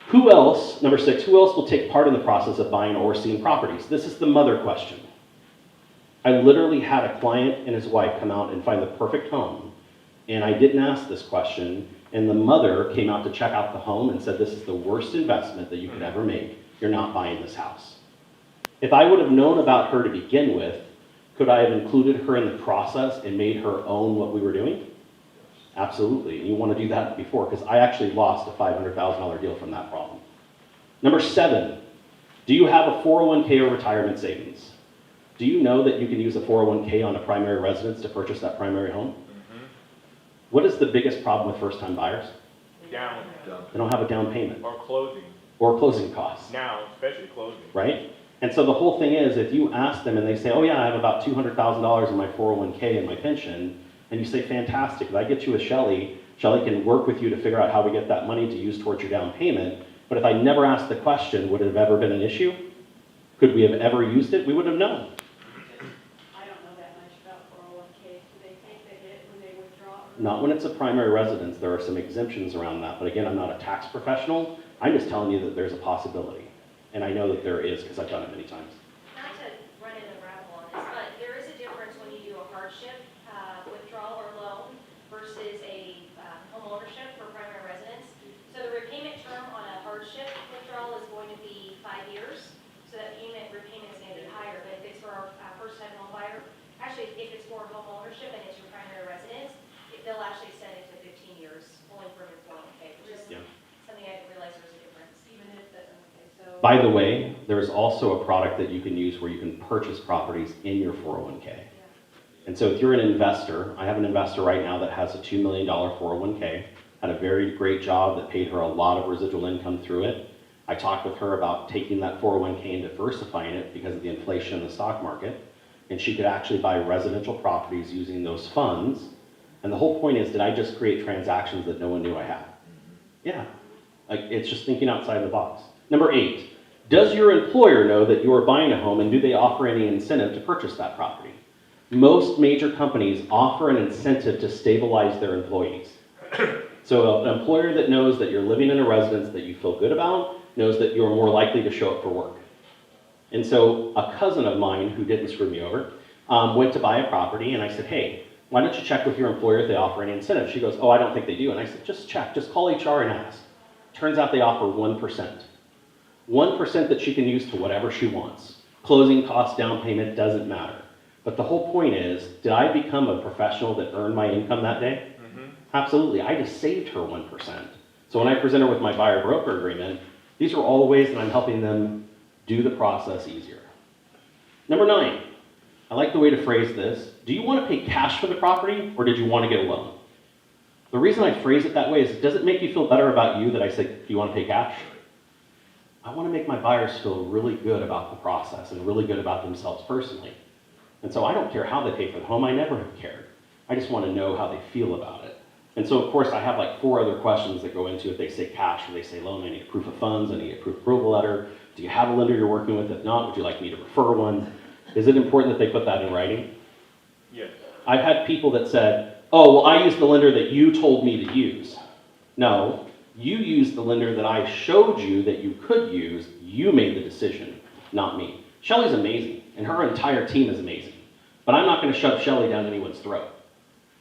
Who else, number 6, who else will take part in the process of buying or seeing properties? This is the mother question. I literally had a client and his wife come out and find the perfect home. And I didn't ask this question, and the mother came out to check out the home and said, this is the worst investment that you could ever make. You're not buying this house. If I would have known about her to begin with, could I have included her in the process and made her own what we were doing? Absolutely, and you want to do that before, because I actually lost a $500,000 deal from that problem. Number 7, do you have a 401k or retirement savings? Do you know that you can use a 401k on a primary residence to purchase that primary home? What is the biggest problem with first-time buyers? Down. They don't have a down payment. Or closing. Or closing costs. Now, especially closing. Right? And so the whole thing is, if you ask them and they say, oh yeah, I have about $200,000 in my 401k and my pension, and you say, fantastic, if I get you with Shelly, Shelly can work with you to figure out how we get that money to use towards your down payment. But if I never asked the question, would it have ever been an issue? Could we have ever used it? We wouldn't have known. I don't know that much about 401Ks. Do they take the hit when they withdraw? Not when it's a primary residence. There are some exemptions around that. But again, I'm not a tax professional. I'm just telling you that there's a possibility. And I know that there is because I've done it many times. Not to run in a rabbit hole on this, but there is a difference when you do a hardship withdrawal or loan versus a home ownership for primary residence. So the repayment term on a hardship withdrawal is going to be 5 years. So that repayment is going to be higher. But if it's for a first-time home buyer, actually, if it's for home ownership and it's your primary residence, they'll actually extend it to 15 years, only from your 401k, which is something I didn't realize there was a difference. Even if the, okay, so. By the way, there is also a product that you can use where you can purchase properties in your 401k. And so if you're an investor, I have an investor right now that has a $2 million 401k, had a very great job that paid her a lot of residual income through it. I talked with her about taking that 401k and diversifying it because of the inflation in the stock market, and she could actually buy residential properties using those funds. And the whole point is, did I just create transactions that no one knew I had? Yeah, like it's just thinking outside the box. Number 8, does your employer know that you are buying a home, and do they offer any incentive to purchase that property? Most major companies offer an incentive to stabilize their employees. So an employer that knows that you're living in a residence that you feel good about knows that you're more likely to show up for work. And so a cousin of mine who didn't screw me over went to buy a property, and I said, hey, why don't you check with your employer if they offer any incentive? She goes, oh, I don't think they do. And I said, just check, just call HR and ask. Turns out they offer 1%. 1% that she can use to whatever she wants. Closing costs, down payment, doesn't matter. But the whole point is, did I become a professional that earned my income that day? Mm-hmm. Absolutely, I just saved her 1%. So when I present her with my buyer broker agreement, these are all the ways that I'm helping them do the process easier. Number 9, I like the way to phrase this. Do you want to pay cash for the property, or did you want to get a loan? The reason I phrase it that way is, does it make you feel better about you that I say, do you want to pay cash? I want to make my buyers feel really good about the process and really good about themselves personally. And so I don't care how they pay for the home, I never have cared. I just want to know how they feel about it. And so of course I have like 4 other questions that go into if they say cash or they say loan. I need a proof of funds, I need a proof of approval letter. Do you have a lender you're working with? If not, would you like me to refer one? Is it important that they put that in writing? Yes. I've had people that said, oh, well, I used the lender that you told me to use. No, you used the lender that I showed you that you could use. You made the decision, not me. Shelly's amazing, and her entire team is amazing. But I'm not going to shove Shelly down anyone's throat.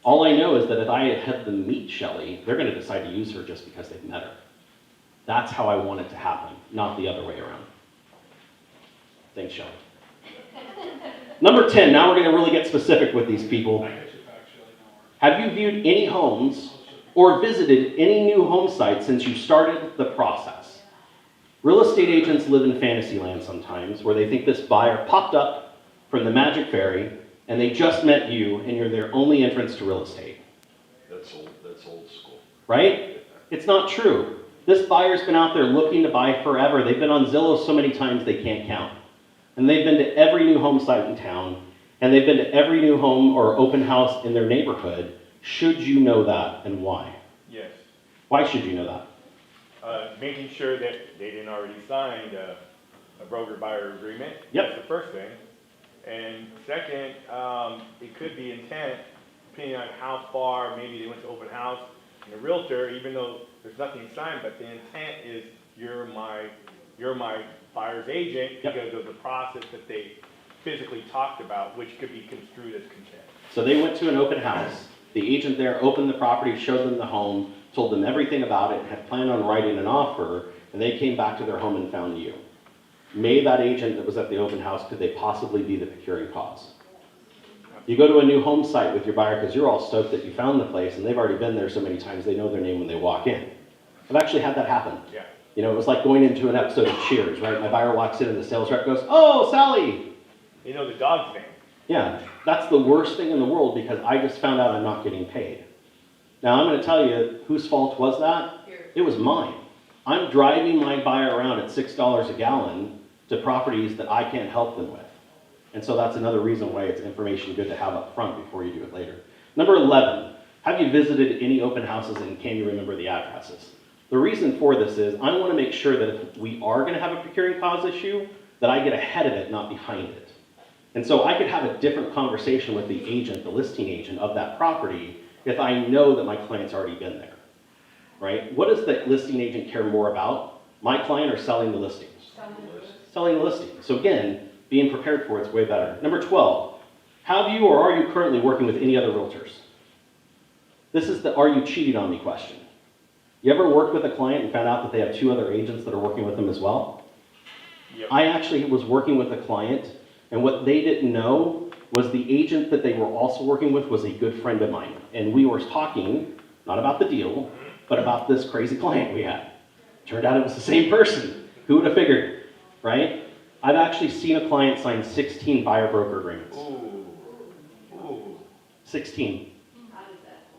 All I know is that if I had them meet Shelly, they're going to decide to use her just because they've met her. That's how I want it to happen, not the other way around. Thanks, Shelly. Number 10, now we're going to really get specific with these people. Have you viewed any homes or visited any new home sites since you started the process? Real estate agents live in fantasy land sometimes, where they think this buyer popped up from the magic fairy and they just met you and you're their only entrance to real estate. That's old school. Right? It's not true. This buyer's been out there looking to buy forever. They've been on Zillow so many times they can't count. And they've been to every new home site in town, and they've been to every new home or open house in their neighborhood. Should you know that, and why? Yes. Why should you know that? Making sure that they didn't already sign a broker-buyer agreement. Yep. That's the first thing. And second, it could be intent, depending on how far maybe they went to open house. And a realtor, even though there's nothing signed, but the intent is you're my buyer's agent. Yep. Because of the process that they physically talked about, which could be construed as consent. So they went to an open house. The agent there opened the property, showed them the home, told them everything about it, had planned on writing an offer, and they came back to their home and found you. May that agent that was at the open house, could they possibly be the procuring cause? You go to a new home site with your buyer because you're all stoked that you found the place, and they've already been there so many times they know their name when they walk in. I've actually had that happen. Yeah. You know, it was like going into an episode of Cheers, right? My buyer walks in and the sales rep goes, oh, Sally! You know the dog's name. Yeah, that's the worst thing in the world because I just found out I'm not getting paid. Now I'm going to tell you, whose fault was that? It was mine. I'm driving my buyer around at $6 a gallon to properties that I can't help them with. And so that's another reason why it's information good to have up front before you do it later. Number 11, have you visited any open houses and can you remember the addresses? The reason for this is I want to make sure that if we are going to have a procuring cause issue, that I get ahead of it, not behind it. And so I could have a different conversation with the agent, the listing agent of that property, if I know that my client's already been there, right? What does the listing agent care more about? My client or selling the listing? Selling the listing. So again, being prepared for it's way better. Number 12, have you or are you currently working with any other realtors? This is the are you cheating on me question. You ever worked with a client and found out that they have 2 other agents that are working with them as well? Yep. I actually was working with a client, and what they didn't know was the agent that they were also working with was a good friend of mine. And we were talking, not about the deal, but about this crazy client we had. Turned out it was the same person. Who would have figured, right? I've actually seen a client sign 16 buyer broker agreements. Ooh. 16.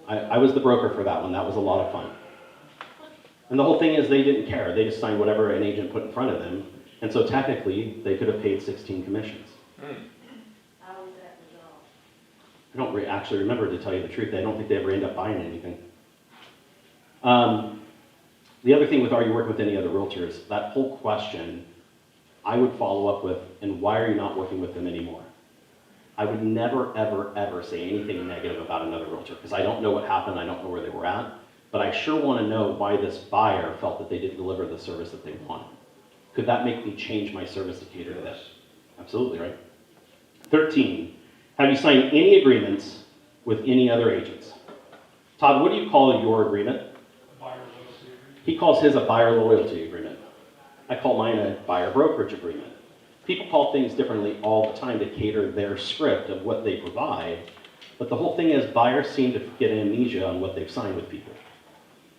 I was the broker for that one. That was a lot of fun. And the whole thing is they didn't care. They just signed whatever an agent put in front of them. And so technically, they could have paid 16 commissions. How was that resolved? I don't actually remember, to tell you the truth. I don't think they ever end up buying anything. The other thing with, are you working with any other realtors? That whole question, I would follow up with, and why are you not working with them anymore? I would never, ever, ever say anything negative about another realtor, because I don't know what happened, I don't know where they were at, but I sure want to know why this buyer felt that they didn't deliver the service that they wanted. Could that make me change my service to cater to this? Absolutely, right? 13, have you signed any agreements with any other agents? Todd, what do you call your agreement? Buyer loyalty agreement. He calls his a buyer loyalty agreement. I call mine a buyer brokerage agreement. People call things differently all the time to cater their script of what they provide, but the whole thing is buyers seem to get amnesia on what they've signed with people.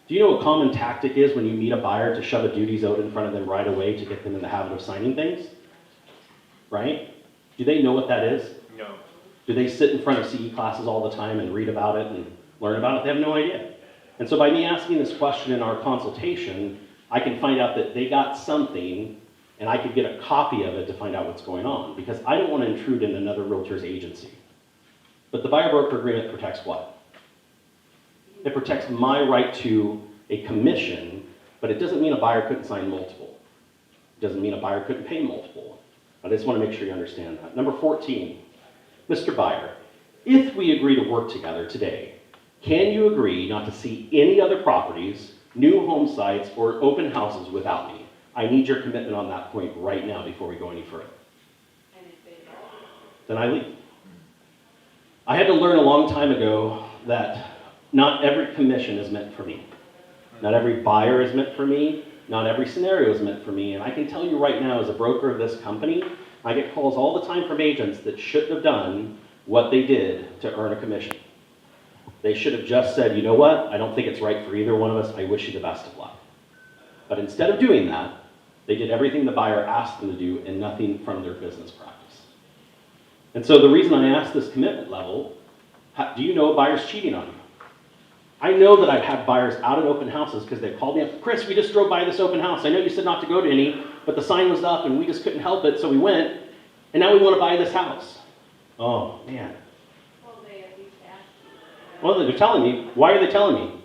Do you know what a common tactic is when you meet a buyer, to shove a duties owed in front of them right away to get them in the habit of signing things? Right? Do they know what that is? No. Do they sit in front of CE classes all the time and read about it and learn about it? They have no idea. And so by me asking this question in our consultation, I can find out that they got something, and I could get a copy of it to find out what's going on, because I don't want to intrude in another realtor's agency. But the buyer broker agreement protects what? It protects my right to a commission, but it doesn't mean a buyer couldn't sign multiple. It doesn't mean a buyer couldn't pay multiple. I just want to make sure you understand that. Number 14, Mr. Buyer, if we agree to work together today, can you agree not to see any other properties, new home sites, or open houses without me? I need your commitment on that point right now before we go any further. And if they don't? Then I leave. I had to learn a long time ago that not every commission is meant for me. Not every buyer is meant for me. Not every scenario is meant for me. And I can tell you right now, as a broker of this company, I get calls all the time from agents that shouldn't have done what they did to earn a commission. They should have just said, you know what, I don't think it's right for either one of us. I wish you the best of luck. But instead of doing that, they did everything the buyer asked them to do and nothing from their business practice. And so the reason I asked this commitment level, do you know a buyer's cheating on you? I know that I've had buyers out at open houses because they've called me up, Chris, we just drove by this open house. I know you said not to go to any, but the sign was up and we just couldn't help it, so we went, and now we want to buy this house. Oh, man. Well, they at least asked you. Well, they're telling me. Why are they telling me?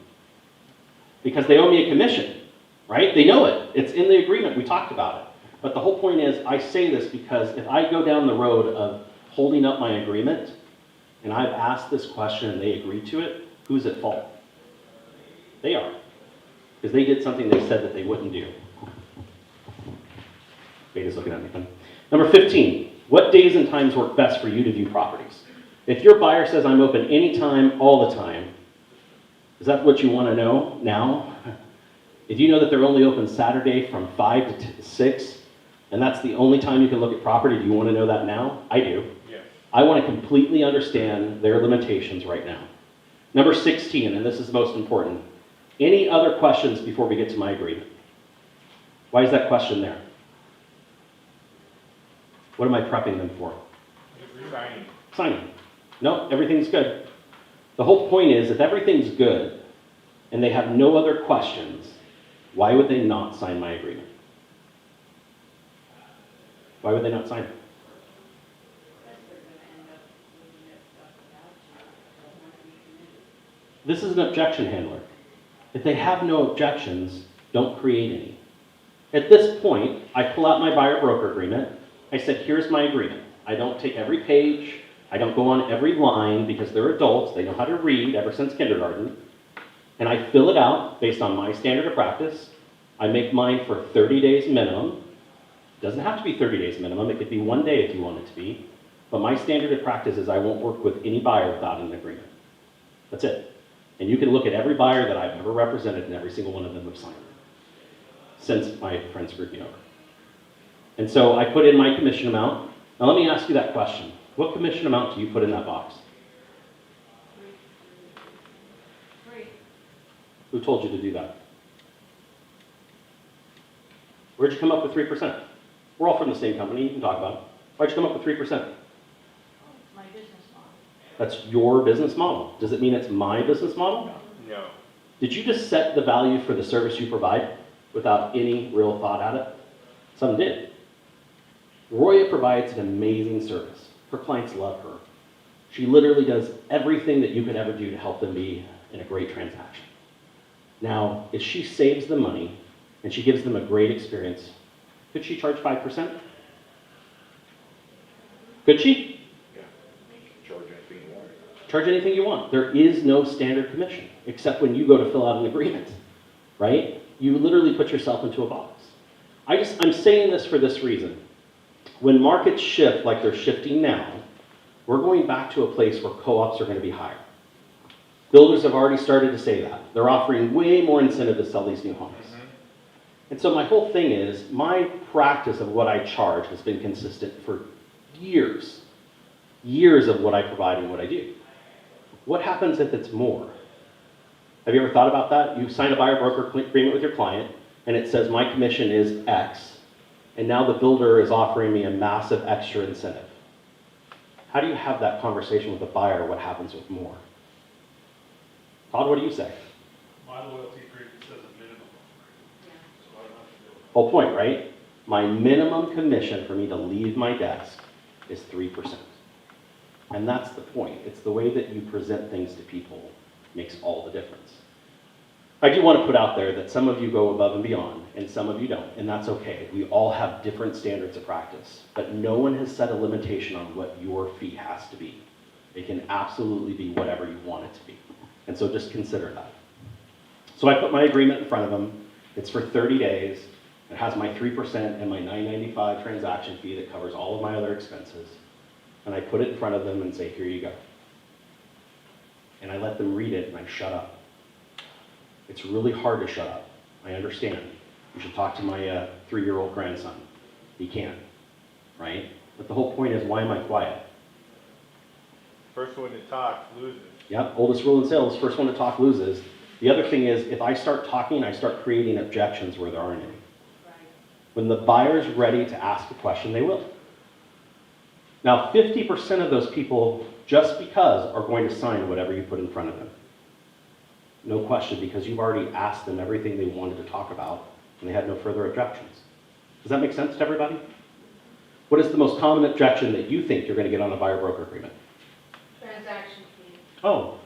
Because they owe me a commission, right? They know it. It's in the agreement. We talked about it. But the whole point is, I say this because if I go down the road of holding up my agreement, and I've asked this question and they agree to it, who's at fault? They are. Because they did something they said that they wouldn't do. Beta's looking at me. Number 15, what days and times work best for you to view properties? If your buyer says I'm open anytime, all the time, is that what you want to know now? If you know that they're only open Saturday from 5 to 6, and that's the only time you can look at property, do you want to know that now? I do. Yeah. I want to completely understand their limitations right now. Number 16, and this is the most important. Any other questions before we get to my agreement? Why is that question there? What am I prepping them for? Signing. Signing. No, everything's good. The whole point is, if everything's good and they have no other questions, why would they not sign my agreement? Why would they not sign it? Because they're gonna end up losing that stuff without you. Don't want to be committed. This is an objection handler. If they have no objections, don't create any. At this point, I pull out my buyer broker agreement. I said, here's my agreement. I don't take every page. I don't go on every line because they're adults. They know how to read ever since kindergarten. And I fill it out based on my standard of practice. I make mine for 30 days minimum. It doesn't have to be 30 days minimum. It could be 1 day if you want it to be. But my standard of practice is I won't work with any buyer without an agreement. That's it. And you can look at every buyer that I've ever represented, and every single one of them have signed it since my friends screwed me over. And so I put in my commission amount. Now let me ask you that question. What commission amount do you put in that box? 3. Who told you to do that? Where'd you come up with 3%? We're all from the same company, you can talk about it. Why'd you come up with 3%? My business model. That's your business model. Does it mean it's my business model? No. Did you just set the value for the service you provide without any real thought at it? Some did. Roya provides an amazing service. Her clients love her. She literally does everything that you could ever do to help them be in a great transaction. Now, if she saves them money and she gives them a great experience, could she charge 5%? Could she? Yeah, you can charge anything you want. Charge anything you want. There is no standard commission, except when you go to fill out an agreement, right? You literally put yourself into a box. I'm saying this for this reason. When markets shift like they're shifting now, we're going back to a place where co-ops are going to be higher. Builders have already started to say that. They're offering way more incentive to sell these new homes. And so my whole thing is, my practice of what I charge has been consistent for years. Years of what I provide and what I do. What happens if it's more? Have you ever thought about that? You sign a buyer-broker agreement with your client, and it says my commission is X, and now the builder is offering me a massive extra incentive. How do you have that conversation with the buyer? What happens with more? Todd, what do you say? My loyalty agreement says a minimum. So I don't have to do it. Whole point, right? My minimum commission for me to leave my desk is 3%. And that's the point. It's the way that you present things to people makes all the difference. I do want to put out there that some of you go above and beyond, and some of you don't, and that's okay. We all have different standards of practice, but no one has set a limitation on what your fee has to be. It can absolutely be whatever you want it to be. And so just consider that. So I put my agreement in front of them. It's for 30 days. It has my 3% and my $9.95 transaction fee that covers all of my other expenses. And I put it in front of them and say, here you go. And I let them read it and I shut up. It's really hard to shut up. I understand. You should talk to my 3-year-old grandson. He can, right? But the whole point is, why am I quiet? First one to talk loses. Yep, oldest rule in sales, first one to talk loses. The other thing is, if I start talking, I start creating objections where there aren't any. When the buyer's ready to ask a question, they will. Now, 50% of those people, just because, are going to sign whatever you put in front of them. No question, because you've already asked them everything they wanted to talk about, and they had no further objections. Does that make sense to everybody? What is the most common objection that you think you're going to get on a buyer-broker agreement? Transaction fee. Oh,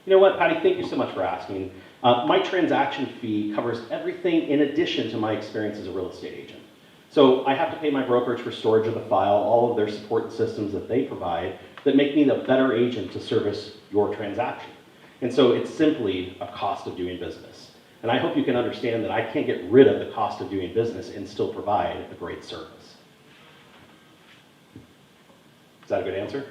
you know what, Patty, thank you so much for asking. My transaction fee covers everything in addition to my experience as a real estate agent. So I have to pay my brokerage for storage of the file, all of their support systems that they provide that make me the better agent to service your transaction. And so it's simply a cost of doing business. And I hope you can understand that I can't get rid of the cost of doing business and still provide a great service. Is that a good answer?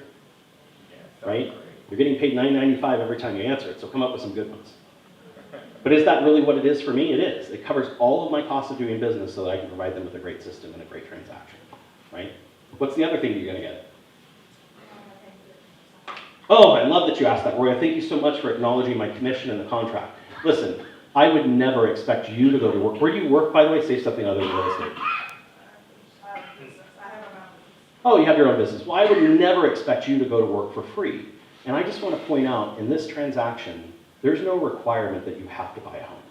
Right? You're getting paid $9.95 every time you answer it, so come up with some good ones. But is that really what it is for me? It is. It covers all of my costs of doing business so that I can provide them with a great system and a great transaction, right? What's the other thing you're going to get? Oh, I love that you asked that, Roy. Thank you so much for acknowledging my commission and the contract. Listen, I would never expect you to go to work. Where do you work, by the way? Say something other than real estate. Oh, you have your own business. Well, I would never expect you to go to work for free. And I just want to point out, in this transaction, there's no requirement that you have to buy a home.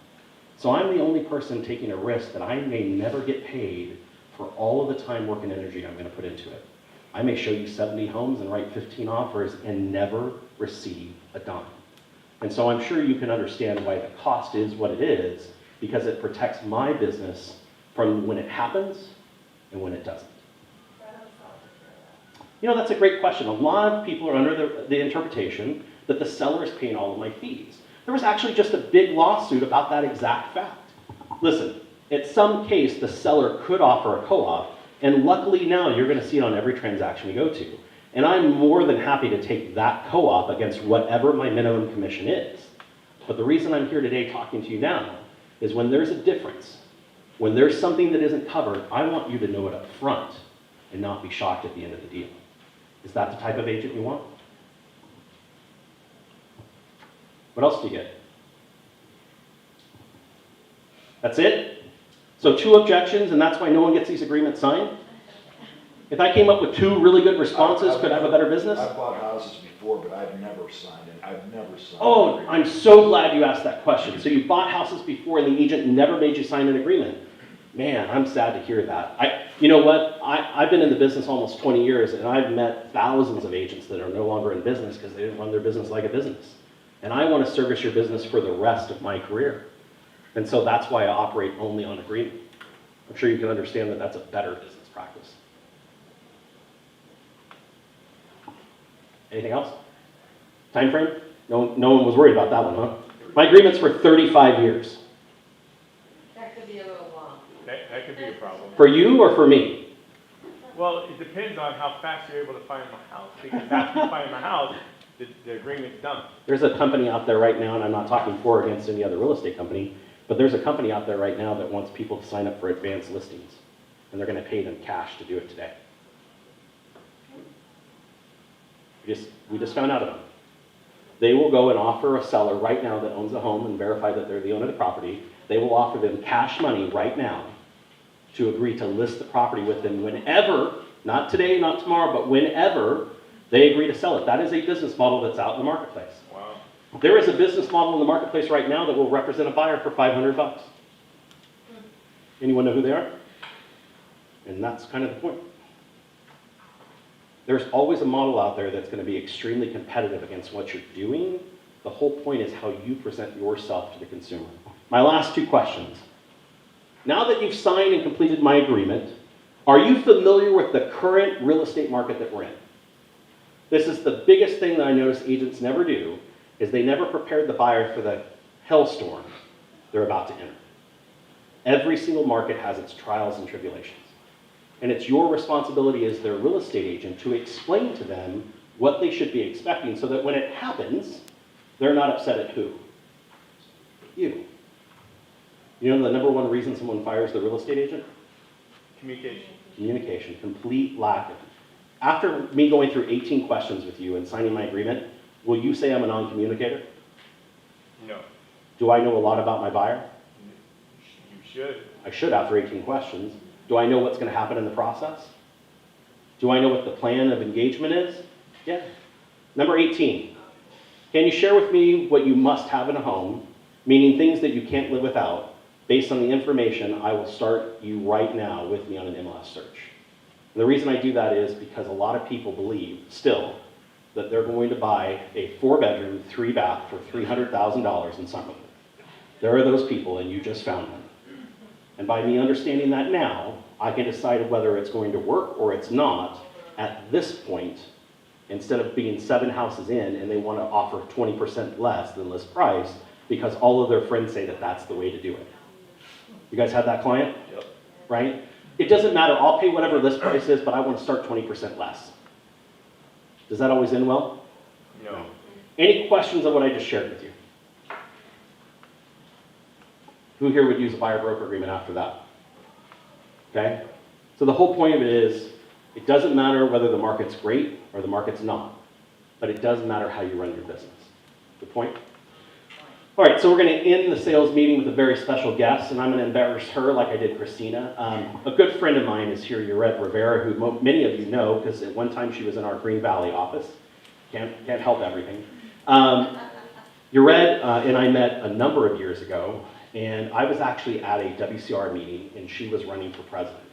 So I'm the only person taking a risk that I may never get paid for all of the time, work, and energy I'm going to put into it. I may show you 70 homes and write 15 offers and never receive a dime. And so I'm sure you can understand why the cost is what it is, because it protects my business from when it happens and when it doesn't. You know, that's a great question. A lot of people are under the interpretation that the seller is paying all of my fees. There was actually just a big lawsuit about that exact fact. Listen, in some case, the seller could offer a co-op, and luckily now you're going to see it on every transaction we go to. And I'm more than happy to take that co-op against whatever my minimum commission is. But the reason I'm here today talking to you now is when there's a difference, when there's something that isn't covered, I want you to know it up front and not be shocked at the end of the deal. Is that the type of agent you want? What else do you get? That's it? So 2 objections, and that's why no one gets these agreements signed? If I came up with 2 really good responses, could I have a better business? I've bought houses before, but I've never signed it. I've never signed. Oh, an I'm agreement. so glad you asked that question. So you bought houses before and the agent never made you sign an agreement. Man, I'm sad to hear that. You know what? I've been in the business almost 20 years, and I've met thousands of agents that are no longer in business because they didn't run their business like a business. And I want to service your business for the rest of my career. And so that's why I operate only on agreement. I'm sure you can understand that that's a better business practice. Anything else? Time frame? No one was worried about that one, huh? My agreement's for 35 years. That could be a little long. That could be a problem. For you or for me? Well, it depends on how fast you're able to find my house, because after you find my house, the agreement's done. There's a company out there right now, and I'm not talking for or against any other real estate company, but there's a company out there right now that wants people to sign up for advanced listings, and they're going to pay them cash to do it today. We just found out about it. They will go and offer a seller right now that owns a home and verify that they're the owner of the property. They will offer them cash money right now to agree to list the property with them whenever, not today, not tomorrow, but whenever they agree to sell it. That is a business model that's out in the marketplace. Wow. There is a business model in the marketplace right now that will represent a buyer for $500. Anyone know who they are? And that's kind of the point. There's always a model out there that's going to be extremely competitive against what you're doing. The whole point is how you present yourself to the consumer. My last 2 questions. Now that you've signed and completed my agreement, are you familiar with the current real estate market that we're in? This is the biggest thing that I notice agents never do, is they never prepared the buyer for the hellstorm they're about to enter. Every single market has its trials and tribulations. And it's your responsibility as their real estate agent to explain to them what they should be expecting so that when it happens, they're not upset at who? You. You know the number 1 reason someone fires the real estate agent? Communication. Communication, complete lack of it. After me going through 18 questions with you and signing my agreement, will you say I'm a non-communicator? No. Do I know a lot about my buyer? You should. I should after 18 questions. Do I know what's going to happen in the process? Do I know what the plan of engagement is? Yeah. Number 18, can you share with me what you must have in a home, meaning things that you can't live without, based on the information I will start you right now with me on an MLS search. And the reason I do that is because a lot of people believe still that they're going to buy a 4-bedroom, 3-bath for $300,000 in Summerlin. There are those people, and you just found them. And by me understanding that now, I can decide whether it's going to work or it's not at this point, instead of being 7 houses in and they want to offer 20% less than list price because all of their friends say that that's the way to do it. You guys had that client? Yep. Right? It doesn't matter, I'll pay whatever list price is, but I want to start 20% less. Does that always end well? No. Any questions on what I just shared with you? Who here would use a buyer broker agreement after that? Okay? So the whole point of it is, it doesn't matter whether the market's great or the market's not, but it does matter how you run your business. The point? All right, so we're going to end the sales meeting with a very special guest, and I'm going to embarrass her like I did Christina. A good friend of mine is here, Yuret Rivera, who many of you know, because at one time she was in our Green Valley office. Can't help everything. Yuret and I met a number of years ago, and I was actually at a WCR meeting, and she was running for president.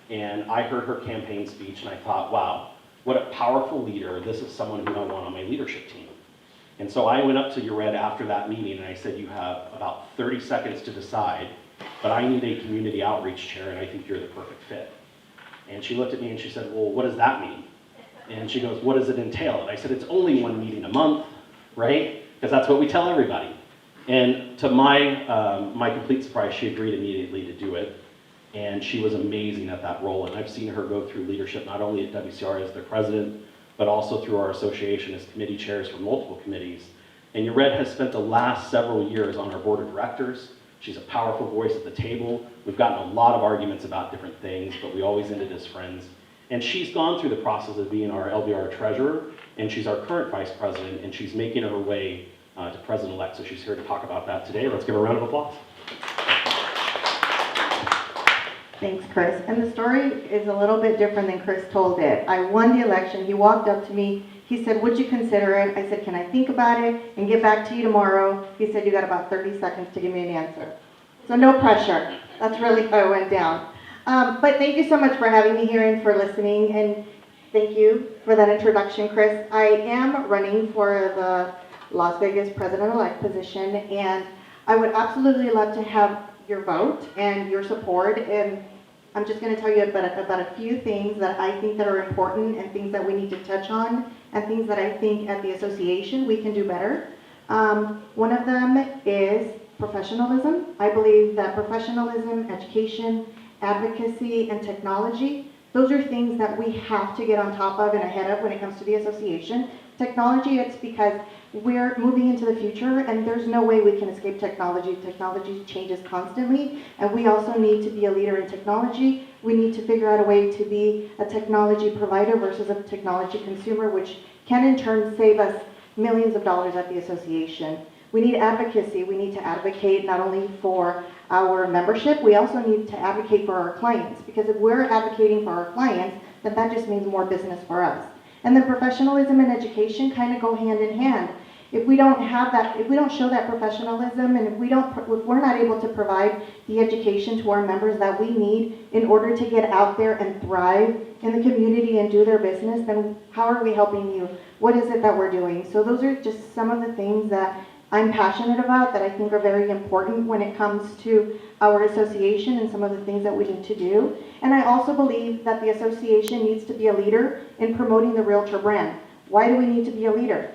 And I heard her campaign speech, and I thought, wow, what a powerful leader. This is someone who I want on my leadership team. And so I went up to Yuret after that meeting, and I said, you have about 30 seconds to decide, but I need a community outreach chair, and I think you're the perfect fit. And she looked at me, and she said, well, what does that mean? And she goes, what does it entail? And I said, it's only 1 meeting a month, right? Because that's what we tell everybody. And to my complete surprise, she agreed immediately to do it. And she was amazing at that role. And I've seen her go through leadership, not only at WCR as their president, but also through our association as committee chairs for multiple committees. And Yuret has spent the last several years on our board of directors. She's a powerful voice at the table. We've gotten a lot of arguments about different things, but we always ended as friends. And she's gone through the process of being our LBR treasurer, and she's our current vice president, and she's making her way to president-elect. So she's here to talk about that today. Let's give her a round of applause. Thanks, Chris. And the story is a little bit different than Chris told it. I won the election. He walked up to me. He said, would you consider it? I said, can I think about it and get back to you tomorrow? He said, you got about 30 seconds to give me an answer. So no pressure. That's really how it went down. But thank you so much for having me here and for listening. And thank you for that introduction, Chris. I am running for the Las Vegas president-elect position, and I would absolutely love to have your vote and your support. And I'm just going to tell you about a few things that I think that are important and things that we need to touch on and things that I think at the association we can do better. One of them is professionalism. I believe that professionalism, education, advocacy, and technology, those are things that we have to get on top of and ahead of when it comes to the association. Technology, it's because we're moving into the future and there's no way we can escape technology. Technology changes constantly, and we also need to be a leader in technology. We need to figure out a way to be a technology provider versus a technology consumer, which can in turn save us millions of dollars at the association. We need advocacy. We need to advocate not only for our membership, we also need to advocate for our clients, because if we're advocating for our clients, then that just means more business for us. And then professionalism and education kind of go hand in hand. If we don't have that, if we don't show that professionalism, and if we're not able to provide the education to our members that we need in order to get out there and thrive in the community and do their business, then how are we helping you? What is it that we're doing? So those are just some of the things that I'm passionate about that I think are very important when it comes to our association and some of the things that we need to do. And I also believe that the association needs to be a leader in promoting the Realtor brand. Why do we need to be a leader?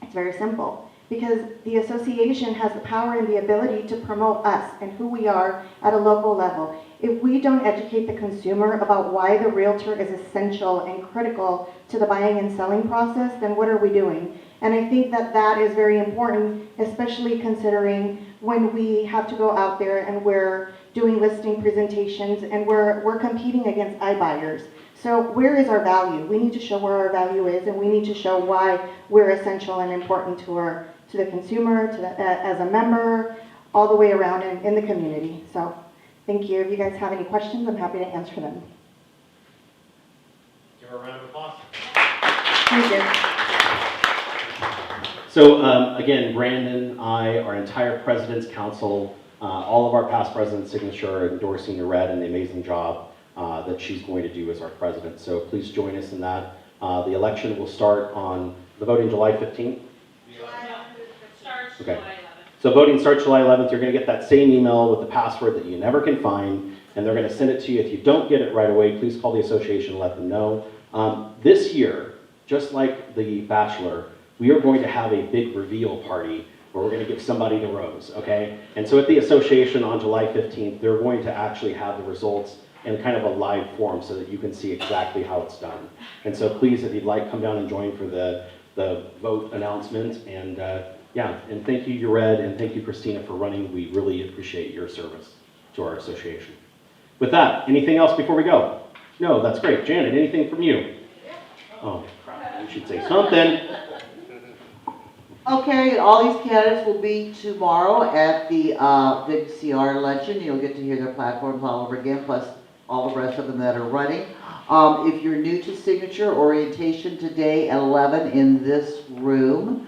It's very simple. Because the association has the power and the ability to promote us and who we are at a local level. If we don't educate the consumer about why the Realtor is essential and critical to the buying and selling process, then what are we doing? And I think that that is very important, especially considering when we have to go out there and we're doing listing presentations and we're competing against iBuyers. So where is our value? We need to show where our value is, and we need to show why we're essential and important to the consumer, as a member, all the way around in the community. So thank you. If you guys have any questions, I'm happy to answer them. Give her a round of applause. Thank you. So again, Brandon, I, our entire President's Council, all of our past presidents' signature are endorsing your red and the amazing job that she's going to do as our president. So please join us in that. The election will start on the voting July 15th. Starts Okay. July 11th. So voting starts July 11th. You're going to get that same email with the password that you never can find, and they're going to send it to you. If you don't get it right away, please call the association and let them know. This year, just like The Bachelor, we are going to have a big reveal party where we're going to give somebody the rose, okay? And so at the association on July 15th, they're going to actually have the results in kind of a live form so that you can see exactly how it's done. And so please, if you'd like, come down and join for the vote announcement. And yeah, and thank you, Yared, and thank you, Christina, for running. We really appreciate your service to our association. With that, anything else before we go? No, that's great. Janet, anything from you? Oh, crap, you should say something. Okay, all these candidates will be tomorrow at the Big CR luncheon. You'll get to hear their platforms all over again, plus all the rest of them that are running. If you're new to signature, orientation today at 11 in this room.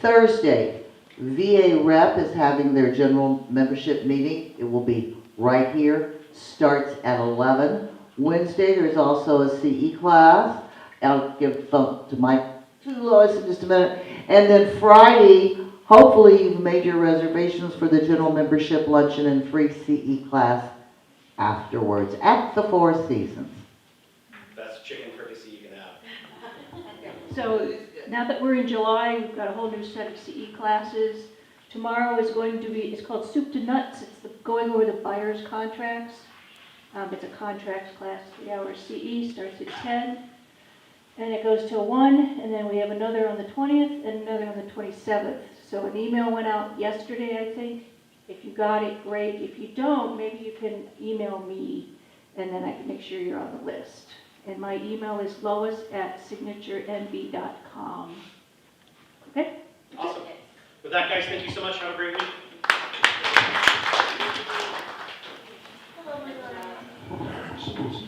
Thursday, VA Rep is having their general membership meeting. It will be right here, starts at 11. Wednesday, there's also a CE class. I'll give to Mike to Lois in just a minute. And then Friday, hopefully you've made your reservations for the general membership luncheon and free CE class afterwards at the Four Seasons. Best chicken fricassee you can have. So now that we're in July, we've got a whole new set of CE classes. Tomorrow is going to be, it's called Soup to Nuts. It's going over the buyer's contracts. It's a contracts class, 3 hours CE, starts at 10. And it goes till 1, and then we have another on the 20th and another on the 27th. So an email went out yesterday, I think. If you got it, great. If you don't, maybe you can email me, and then I can make sure you're on the list. And my email is lois@signaturenv.com. Okay? Awesome. With that, guys, thank you so much. Have a great week. So it's